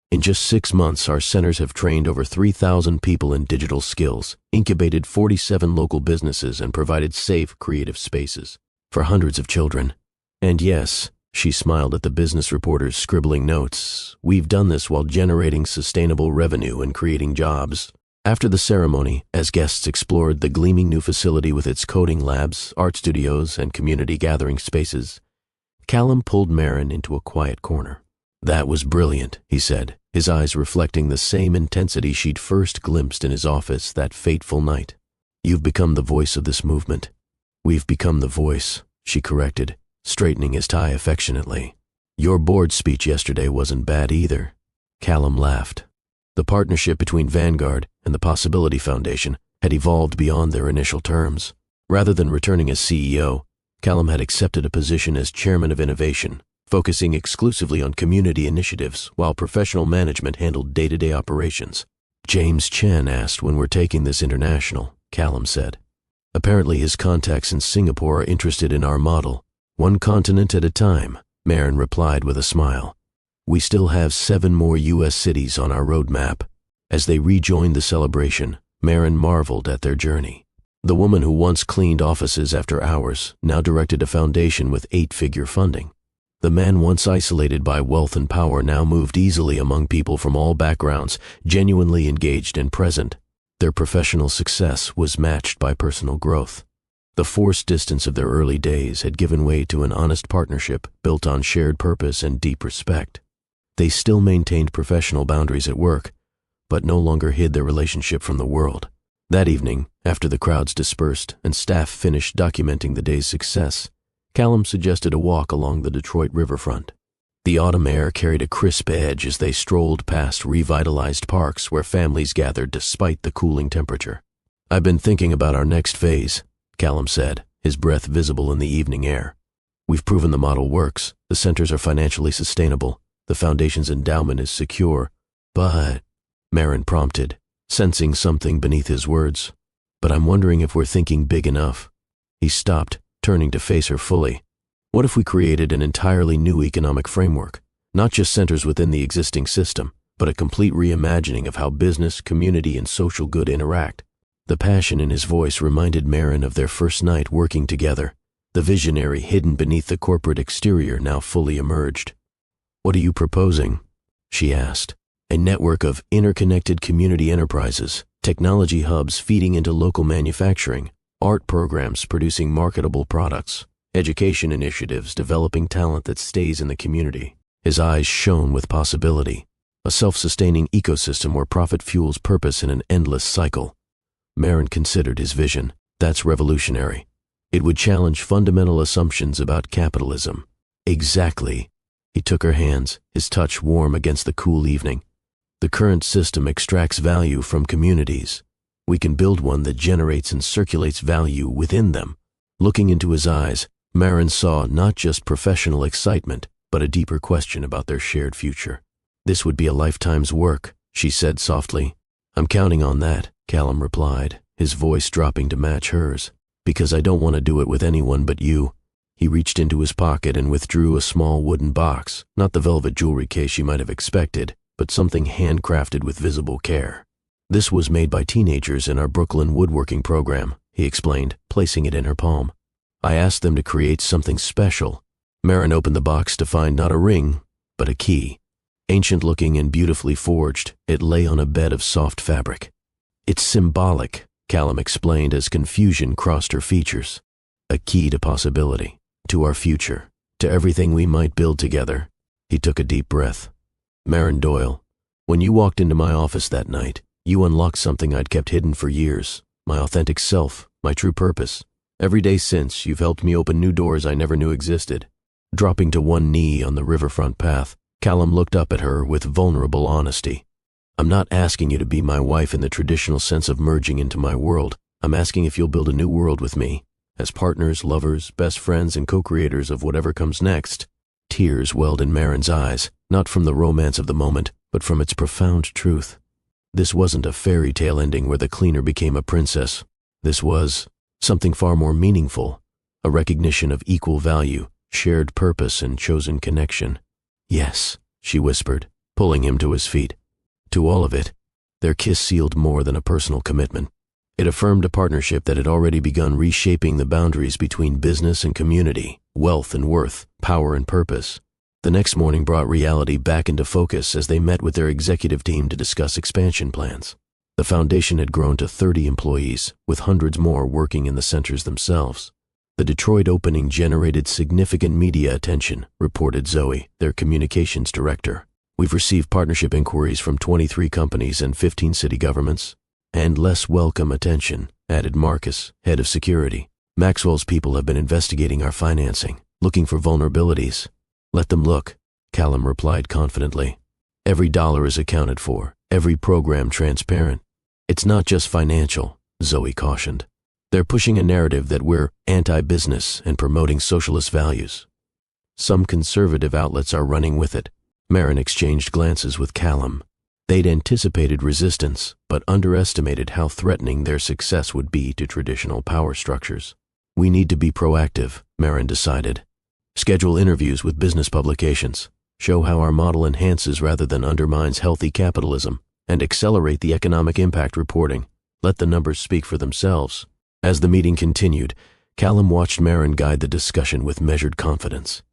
In just 6 months, our centers have trained over 3,000 people in digital skills, incubated 47 local businesses, and provided safe, creative spaces for hundreds of children. And yes, she smiled at the business reporters scribbling notes, we've done this while generating sustainable revenue and creating jobs. After the ceremony, as guests explored the gleaming new facility with its coding labs, art studios, and community gathering spaces, Callum pulled Marin into a quiet corner. "That was brilliant," he said, his eyes reflecting the same intensity she'd first glimpsed in his office that fateful night. "You've become the voice of this movement." "We've become the voice," she corrected, straightening his tie affectionately. "Your board speech yesterday wasn't bad either." Callum laughed. The partnership between Vanguard and the Possibility Foundation had evolved beyond their initial terms. Rather than returning as CEO, Callum had accepted a position as chairman of innovation, focusing exclusively on community initiatives while professional management handled day-to-day operations. "James Chen asked when we're taking this international," Callum said. "Apparently his contacts in Singapore are interested in our model. One continent at a time," Marin replied with a smile. "We still have 7 more U.S. cities on our roadmap." As they rejoined the celebration, Marin marveled at their journey. The woman who once cleaned offices after hours now directed a foundation with 8-figure funding. The man once isolated by wealth and power now moved easily among people from all backgrounds, genuinely engaged and present. Their professional success was matched by personal growth. The forced distance of their early days had given way to an honest partnership built on shared purpose and deep respect. They still maintained professional boundaries at work, but no longer hid their relationship from the world. That evening, after the crowds dispersed and staff finished documenting the day's success, Callum suggested a walk along the Detroit riverfront. The autumn air carried a crisp edge as they strolled past revitalized parks where families gathered despite the cooling temperature. "I've been thinking about our next phase," Callum said, his breath visible in the evening air. "We've proven the model works, the centers are financially sustainable, the foundation's endowment is secure, but," Marin prompted, sensing something beneath his words, "but I'm wondering if we're thinking big enough." He stopped, turning to face her fully. "What if we created an entirely new economic framework? Not just centers within the existing system, but a complete reimagining of how business, community, and social good interact." The passion in his voice reminded Marin of their first night working together. The visionary hidden beneath the corporate exterior now fully emerged. "What are you proposing?" she asked. "A network of interconnected community enterprises, technology hubs feeding into local manufacturing, art programs producing marketable products, education initiatives developing talent that stays in the community." His eyes shone with possibility. A self-sustaining ecosystem where profit fuels purpose in an endless cycle. Marin considered his vision. That's revolutionary. It would challenge fundamental assumptions about capitalism. Exactly. He took her hands, his touch warm against the cool evening. The current system extracts value from communities. We can build one that generates and circulates value within them. Looking into his eyes, Marin saw not just professional excitement, but a deeper question about their shared future. "This would be a lifetime's work," she said softly. "I'm counting on that," Callum replied, his voice dropping to match hers. "Because I don't want to do it with anyone but you." He reached into his pocket and withdrew a small wooden box, not the velvet jewelry case she might have expected, but something handcrafted with visible care. "This was made by teenagers in our Brooklyn woodworking program," he explained, placing it in her palm. "I asked them to create something special." Marin opened the box to find not a ring, but a key. Ancient-looking and beautifully forged, it lay on a bed of soft fabric. "It's symbolic," Callum explained as confusion crossed her features. "A key to possibility, to our future, to everything we might build together." He took a deep breath. "Maren Doyle, when you walked into my office that night, you unlocked something I'd kept hidden for years. My authentic self, my true purpose. Every day since, you've helped me open new doors I never knew existed." Dropping to one knee on the riverfront path, Callum looked up at her with vulnerable honesty. "I'm not asking you to be my wife in the traditional sense of merging into my world. I'm asking if you'll build a new world with me, as partners, lovers, best friends, and co-creators of whatever comes next." Tears welled in Maren's eyes, not from the romance of the moment, but from its profound truth. This wasn't a fairy tale ending where the cleaner became a princess. This was something far more meaningful, a recognition of equal value, shared purpose, and chosen connection. "Yes," she whispered, pulling him to his feet. To all of it, their kiss sealed more than a personal commitment. It affirmed a partnership that had already begun reshaping the boundaries between business and community, wealth and worth, power and purpose. The next morning brought reality back into focus as they met with their executive team to discuss expansion plans. The foundation had grown to 30 employees, with hundreds more working in the centers themselves. The Detroit opening generated significant media attention, reported Zoe, their communications director. "We've received partnership inquiries from 23 companies and 15 city governments. And less welcome attention," added Marcus, head of security. "Maxwell's people have been investigating our financing, looking for vulnerabilities." "Let them look," Callum replied confidently. "Every dollar is accounted for, every program transparent." "It's not just financial," Zoe cautioned. "They're pushing a narrative that we're anti-business and promoting socialist values. Some conservative outlets are running with it." Maren exchanged glances with Callum. They'd anticipated resistance, but underestimated how threatening their success would be to traditional power structures. "We need to be proactive," Maren decided. "Schedule interviews with business publications, show how our model enhances rather than undermines healthy capitalism, and accelerate the economic impact reporting. Let the numbers speak for themselves." As the meeting continued, Callum watched Maren guide the discussion with measured confidence.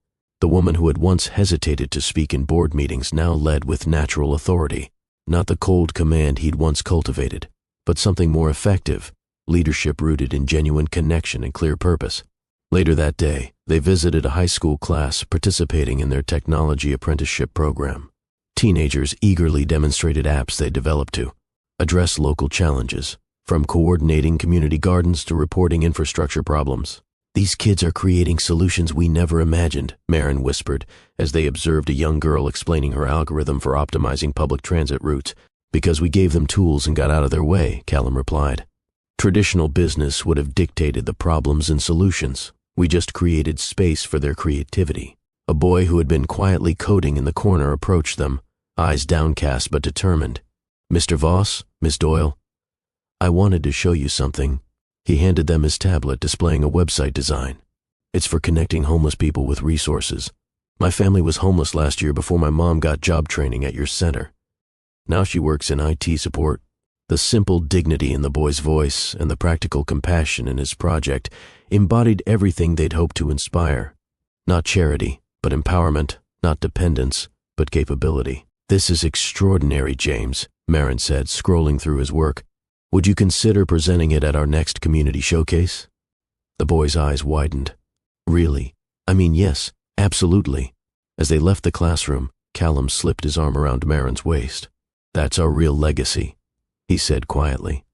The woman who had once hesitated to speak in board meetings now led with natural authority. Not the cold command he'd once cultivated, but something more effective, leadership rooted in genuine connection and clear purpose. Later that day, they visited a high school class participating in their technology apprenticeship program. Teenagers eagerly demonstrated apps they developed to address local challenges, from coordinating community gardens to reporting infrastructure problems. "These kids are creating solutions we never imagined," Maren whispered as they observed a young girl explaining her algorithm for optimizing public transit routes. "Because we gave them tools and got out of their way," Callum replied. "Traditional business would have dictated the problems and solutions. We just created space for their creativity." A boy who had been quietly coding in the corner approached them, eyes downcast but determined. "Mr. Voss, Miss Doyle, I wanted to show you something." He handed them his tablet displaying a website design. "It's for connecting homeless people with resources. My family was homeless last year before my mom got job training at your center. Now she works in IT support." The simple dignity in the boy's voice and the practical compassion in his project embodied everything they'd hoped to inspire. Not charity, but empowerment, not dependence, but capability. "This is extraordinary, James," Maren said, scrolling through his work. "Would you consider presenting it at our next community showcase?" The boy's eyes widened. "Really? I mean, yes, absolutely." As they left the classroom, Callum slipped his arm around Maren's waist. "That's our real legacy," he said quietly.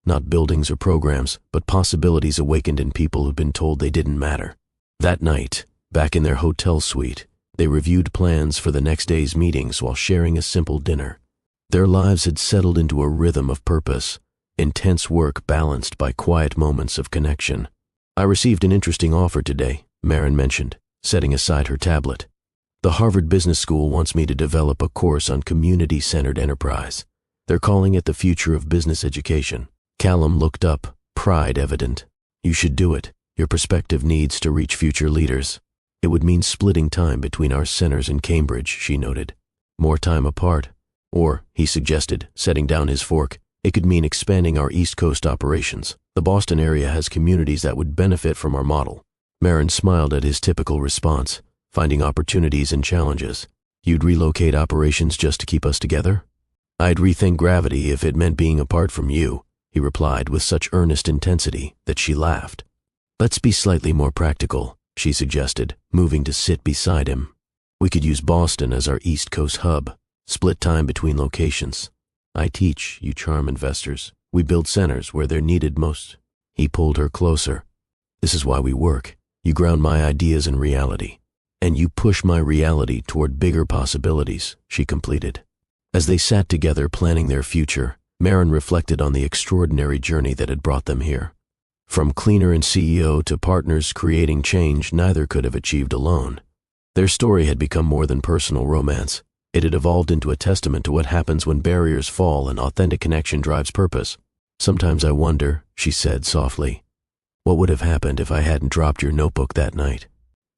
"Not buildings or programs, but possibilities awakened in people who'd been told they didn't matter." That night, back in their hotel suite, they reviewed plans for the next day's meetings while sharing a simple dinner. Their lives had settled into a rhythm of purpose, intense work balanced by quiet moments of connection. "I received an interesting offer today," Maren mentioned, setting aside her tablet. "The Harvard Business School wants me to develop a course on community-centered enterprise. They're calling it the future of business education." Callum looked up, pride evident. "You should do it. Your perspective needs to reach future leaders." "It would mean splitting time between our centers in Cambridge," she noted. "More time apart. Or," he suggested, setting down his fork, "it could mean expanding our East Coast operations. The Boston area has communities that would benefit from our model." Maren smiled at his typical response, finding opportunities and challenges. You'd relocate operations just to keep us together? I'd rethink gravity if it meant being apart from you, he replied with such earnest intensity that she laughed. Let's be slightly more practical, she suggested, moving to sit beside him. We could use Boston as our East Coast hub, split time between locations. I teach, you charm investors. We build centers where they're needed most. He pulled her closer. This is why we work. You ground my ideas in reality. And you push my reality toward bigger possibilities, she completed. As they sat together planning their future, Marin reflected on the extraordinary journey that had brought them here. From cleaner and CEO to partners creating change neither could have achieved alone. Their story had become more than personal romance. It had evolved into a testament to what happens when barriers fall and authentic connection drives purpose. Sometimes I wonder, she said softly, what would have happened if I hadn't dropped your notebook that night?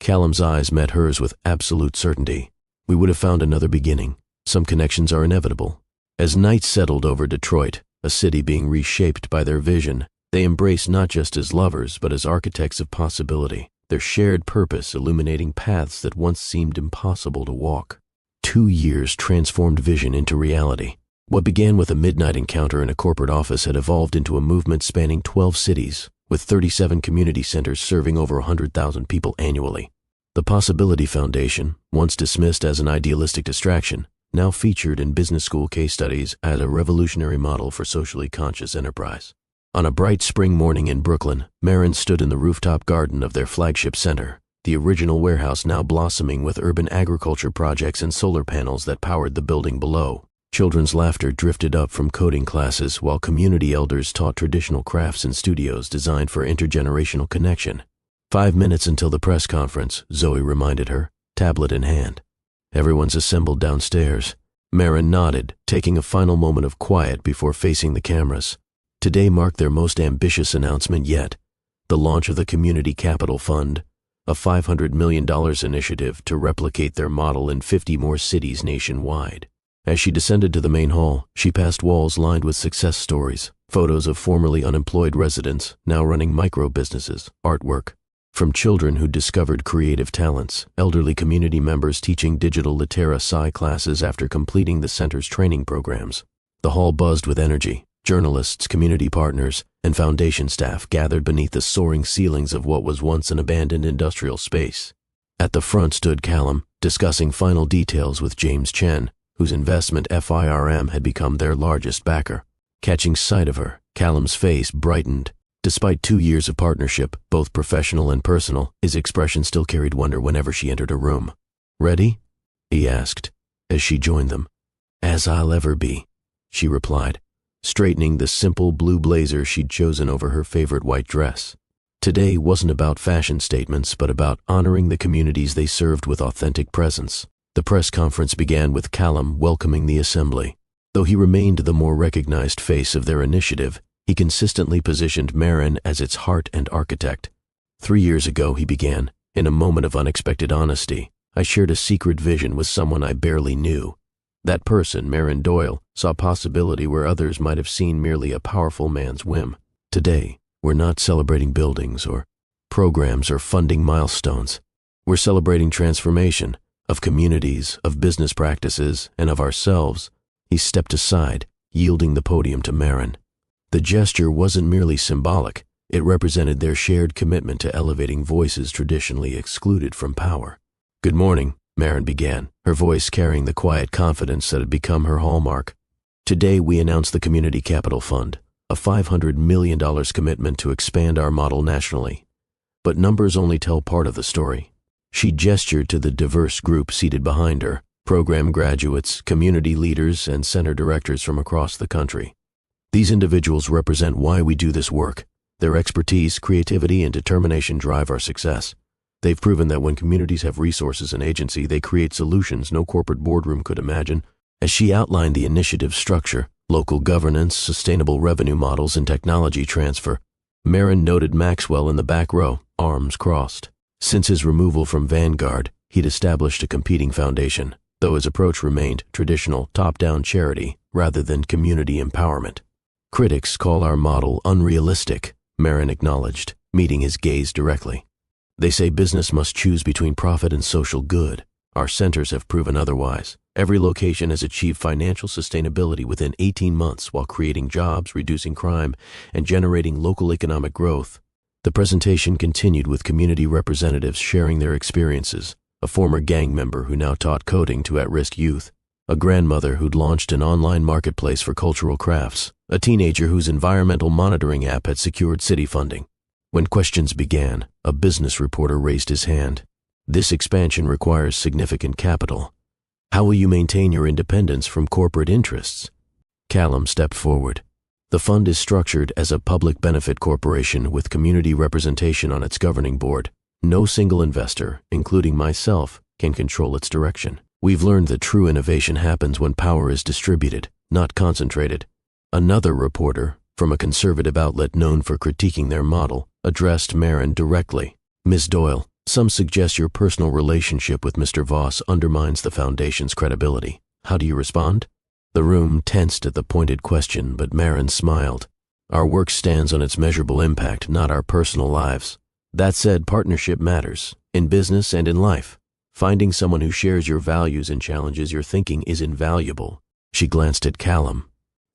Callum's eyes met hers with absolute certainty. We would have found another beginning. Some connections are inevitable. As night settled over Detroit, a city being reshaped by their vision, they embraced not just as lovers but as architects of possibility, their shared purpose illuminating paths that once seemed impossible to walk. 2 years transformed vision into reality. What began with a midnight encounter in a corporate office had evolved into a movement spanning 12 cities, with 37 community centers serving over 100,000 people annually. The Possibility Foundation, once dismissed as an idealistic distraction, now featured in business school case studies as a revolutionary model for socially conscious enterprise. On a bright spring morning in Brooklyn, Marin stood in the rooftop garden of their flagship center, the original warehouse now blossoming with urban agriculture projects and solar panels that powered the building below. Children's laughter drifted up from coding classes while community elders taught traditional crafts in studios designed for intergenerational connection. 5 minutes until the press conference, Zoe reminded her, tablet in hand. Everyone's assembled downstairs. Marin nodded, taking a final moment of quiet before facing the cameras. Today marked their most ambitious announcement yet, the launch of the Community Capital Fund, a $500 million initiative to replicate their model in 50 more cities nationwide. As she descended to the main hall, she passed walls lined with success stories, photos of formerly unemployed residents now running micro-businesses, artwork. From children who discovered creative talents, elderly community members teaching digital literacy classes after completing the center's training programs. The hall buzzed with energy. Journalists, community partners, and foundation staff gathered beneath the soaring ceilings of what was once an abandoned industrial space. At the front stood Callum, discussing final details with James Chen, whose investment FIRM had become their largest backer. Catching sight of her, Callum's face brightened. Despite 2 years of partnership, both professional and personal, his expression still carried wonder whenever she entered a room. "Ready?" he asked, as she joined them. "As I'll ever be," she replied, straightening the simple blue blazer she'd chosen over her favorite white dress. Today wasn't about fashion statements, but about honoring the communities they served with authentic presence. The press conference began with Callum welcoming the assembly. Though he remained the more recognized face of their initiative, he consistently positioned Marin as its heart and architect. 3 years ago, he began, in a moment of unexpected honesty, I shared a secret vision with someone I barely knew. That person, Marin Doyle, saw possibility where others might have seen merely a powerful man's whim. Today, we're not celebrating buildings or programs or funding milestones. We're celebrating transformation of communities, of business practices, and of ourselves. He stepped aside, yielding the podium to Marin. The gesture wasn't merely symbolic. It represented their shared commitment to elevating voices traditionally excluded from power. "Good morning," Marin began, her voice carrying the quiet confidence that had become her hallmark. "Today we announce the Community Capital Fund, a $500 million commitment to expand our model nationally. But numbers only tell part of the story." She gestured to the diverse group seated behind her, program graduates, community leaders, and center directors from across the country. These individuals represent why we do this work. Their expertise, creativity, and determination drive our success. They've proven that when communities have resources and agency, they create solutions no corporate boardroom could imagine. As she outlined the initiative's structure, local governance, sustainable revenue models, and technology transfer, Marin noted Maxwell in the back row, arms crossed. Since his removal from Vanguard, he'd established a competing foundation, though his approach remained traditional top-down charity rather than community empowerment. "Critics call our model unrealistic," Marin acknowledged, meeting his gaze directly. "They say business must choose between profit and social good. Our centers have proven otherwise. Every location has achieved financial sustainability within 18 months while creating jobs, reducing crime, and generating local economic growth. The presentation continued with community representatives sharing their experiences, a former gang member who now taught coding to at-risk youth, a grandmother who'd launched an online marketplace for cultural crafts, a teenager whose environmental monitoring app had secured city funding. When questions began, a business reporter raised his hand. This expansion requires significant capital. How will you maintain your independence from corporate interests? Callum stepped forward. The fund is structured as a public benefit corporation with community representation on its governing board. No single investor, including myself, can control its direction. We've learned that true innovation happens when power is distributed, not concentrated. Another reporter, from a conservative outlet known for critiquing their model, addressed Marin directly. Ms. Doyle, some suggest your personal relationship with Mr. Voss undermines the foundation's credibility. How do you respond? The room tensed at the pointed question, but Marin smiled. Our work stands on its measurable impact, not our personal lives. That said, partnership matters, in business and in life. Finding someone who shares your values and challenges your thinking is invaluable. She glanced at Callum.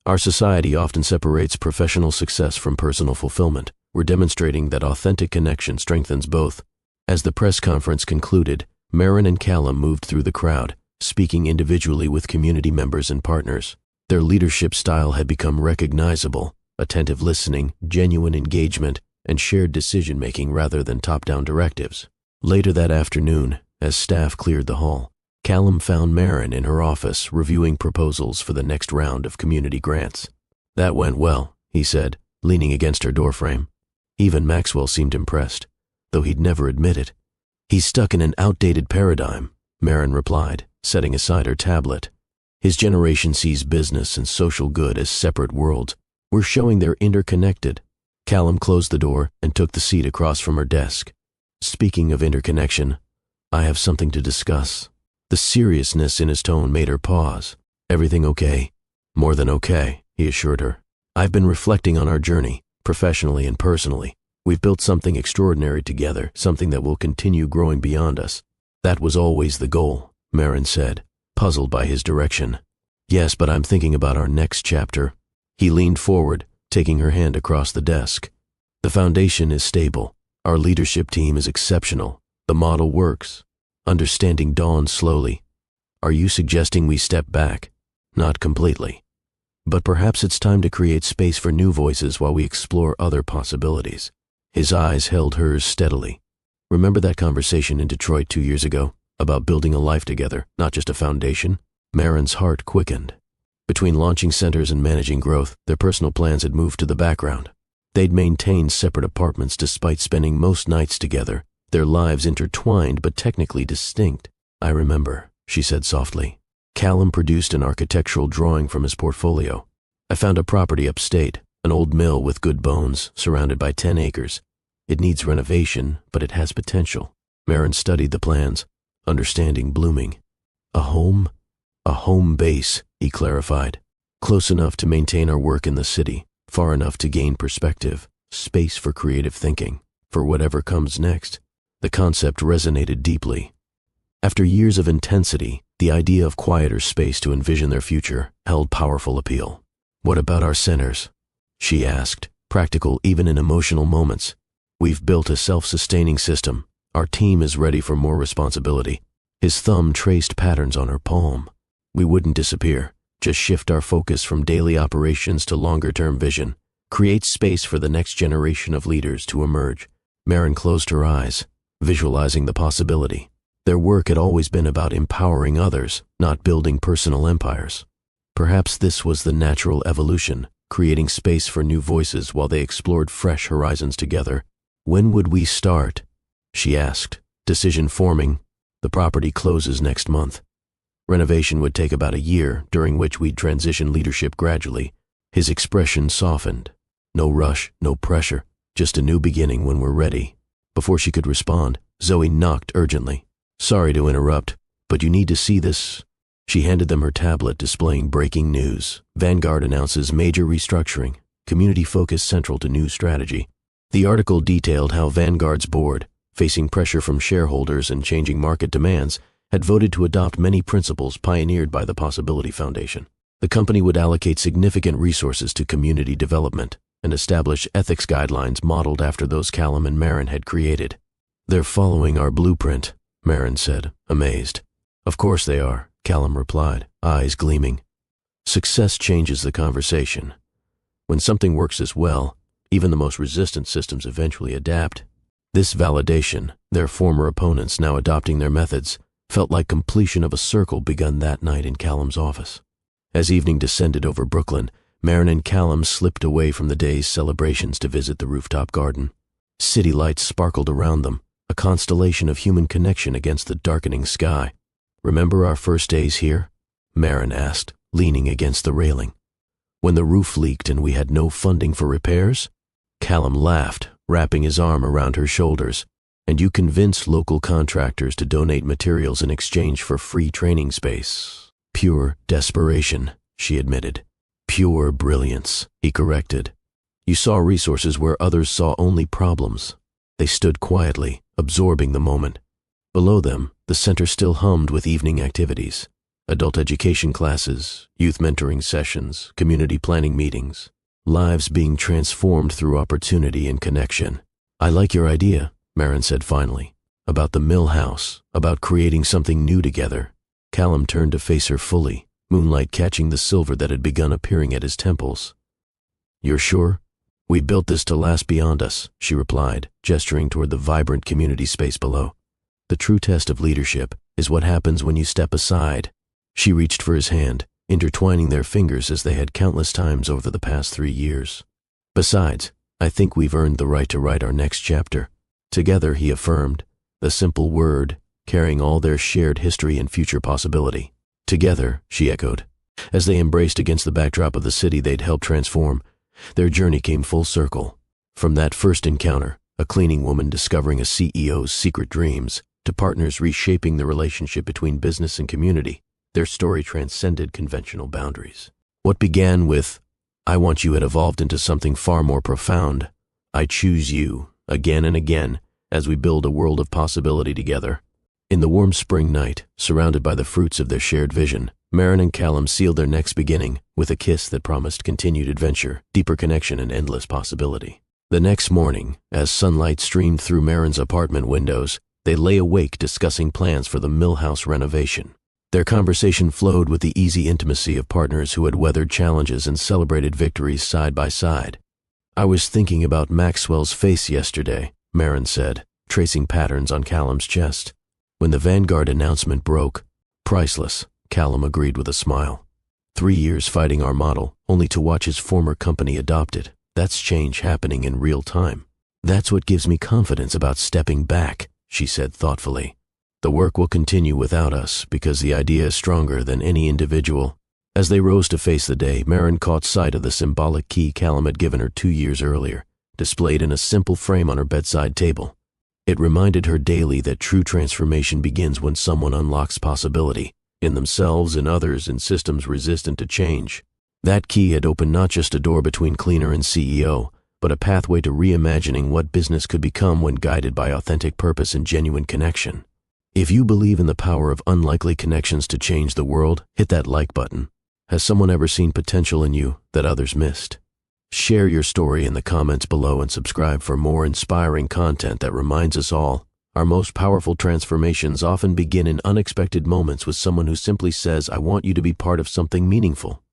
Our society often separates professional success from personal fulfillment. We're demonstrating that authentic connection strengthens both. As the press conference concluded, Marin and Callum moved through the crowd, speaking individually with community members and partners. Their leadership style had become recognizable: attentive listening, genuine engagement, and shared decision-making rather than top-down directives. Later that afternoon, as staff cleared the hall, Callum found Marin in her office reviewing proposals for the next round of community grants. That went well, he said, leaning against her doorframe. Even Maxwell seemed impressed, though he'd never admit it. He's stuck in an outdated paradigm, Marin replied, setting aside her tablet. His generation sees business and social good as separate worlds. We're showing they're interconnected. Callum closed the door and took the seat across from her desk. Speaking of interconnection, I have something to discuss. The seriousness in his tone made her pause. Everything okay? More than okay, he assured her. I've been reflecting on our journey, professionally and personally. We've built something extraordinary together, something that will continue growing beyond us. That was always the goal, Marin said, puzzled by his direction. Yes, but I'm thinking about our next chapter. He leaned forward, taking her hand across the desk. The foundation is stable. Our leadership team is exceptional. The model works. Understanding dawned slowly. Are you suggesting we step back? Not completely. But perhaps it's time to create space for new voices while we explore other possibilities. His eyes held hers steadily. Remember that conversation in Detroit 2 years ago? About building a life together, not just a foundation? Marin's heart quickened. Between launching centers and managing growth, their personal plans had moved to the background. They'd maintained separate apartments despite spending most nights together, their lives intertwined but technically distinct. I remember, she said softly. Callum produced an architectural drawing from his portfolio. I found a property upstate, an old mill with good bones, surrounded by 10 acres. It needs renovation, but it has potential. Marin studied the plans, understanding blooming. A home base, he clarified. Close enough to maintain our work in the city, far enough to gain perspective, space for creative thinking, for whatever comes next. The concept resonated deeply. After years of intensity, the idea of quieter space to envision their future held powerful appeal. What about our centers? She asked, practical even in emotional moments. We've built a self-sustaining system. Our team is ready for more responsibility. His thumb traced patterns on her palm. We wouldn't disappear, just shift our focus from daily operations to longer-term vision. Create space for the next generation of leaders to emerge. Marin closed her eyes, visualizing the possibility. Their work had always been about empowering others, not building personal empires. Perhaps this was the natural evolution, creating space for new voices while they explored fresh horizons together. When would we start? She asked, decision forming. The property closes next month. Renovation would take about a year, during which we'd transition leadership gradually. His expression softened. No rush, no pressure, just a new beginning when we're ready. Before she could respond, Zoe knocked urgently. Sorry to interrupt, but you need to see this. She handed them her tablet displaying breaking news. Vanguard announces major restructuring, community focus central to new strategy. The article detailed how Vanguard's board, facing pressure from shareholders and changing market demands, had voted to adopt many principles pioneered by the Possibility Foundation. The company would allocate significant resources to community development and establish ethics guidelines modeled after those Callum and Marin had created. "They're following our blueprint," Marin said, amazed. "Of course they are," Callum replied, eyes gleaming. Success changes the conversation. When something works as well, even the most resistant systems eventually adapt. This validation, their former opponents now adopting their methods, felt like completion of a circle begun that night in Callum's office. As evening descended over Brooklyn, Marin and Callum slipped away from the day's celebrations to visit the rooftop garden. City lights sparkled around them, a constellation of human connection against the darkening sky. "Remember our first days here?" Marin asked, leaning against the railing. "When the roof leaked and we had no funding for repairs?" Callum laughed, wrapping his arm around her shoulders. "And you convinced local contractors to donate materials in exchange for free training space." "Pure desperation," she admitted. "Pure brilliance," he corrected. "You saw resources where others saw only problems." They stood quietly, absorbing the moment. Below them, the center still hummed with evening activities. Adult education classes, youth mentoring sessions, community planning meetings. Lives being transformed through opportunity and connection. "I like your idea," Marin said finally. "About the mill house, about creating something new together." Callum turned to face her fully, moonlight catching the silver that had begun appearing at his temples. "You're sure? We built this to last beyond us," she replied, gesturing toward the vibrant community space below. "The true test of leadership is what happens when you step aside." She reached for his hand, intertwining their fingers as they had countless times over the past 3 years. "Besides, I think we've earned the right to write our next chapter. Together," he affirmed, the simple word carrying all their shared history and future possibility. "Together," she echoed. As they embraced against the backdrop of the city they'd helped transform, their journey came full circle. From that first encounter, a cleaning woman discovering a CEO's secret dreams, to partners reshaping the relationship between business and community, their story transcended conventional boundaries. What began with, "I want you," had evolved into something far more profound. "I choose you," again and again, as we build a world of possibility together. In the warm spring night, surrounded by the fruits of their shared vision, Marin and Callum sealed their next beginning with a kiss that promised continued adventure, deeper connection, and endless possibility. The next morning, as sunlight streamed through Marin's apartment windows, they lay awake discussing plans for the mill house renovation. Their conversation flowed with the easy intimacy of partners who had weathered challenges and celebrated victories side by side. "I was thinking about Maxwell's face yesterday," Marin said, tracing patterns on Callum's chest. "When the Vanguard announcement broke." "Priceless," Callum agreed with a smile. 3 years fighting our model, only to watch his former company adopt it. That's change happening in real time. "That's what gives me confidence about stepping back," she said thoughtfully. "The work will continue without us because the idea is stronger than any individual." As they rose to face the day, Marin caught sight of the symbolic key Callum had given her 2 years earlier, displayed in a simple frame on her bedside table. It reminded her daily that true transformation begins when someone unlocks possibility, in themselves, in others, in systems resistant to change. That key had opened not just a door between cleaner and CEO, but a pathway to reimagining what business could become when guided by authentic purpose and genuine connection. If you believe in the power of unlikely connections to change the world, hit that like button. Has someone ever seen potential in you that others missed? Share your story in the comments below and subscribe for more inspiring content that reminds us all our most powerful transformations often begin in unexpected moments with someone who simply says, "I want you to be part of something meaningful."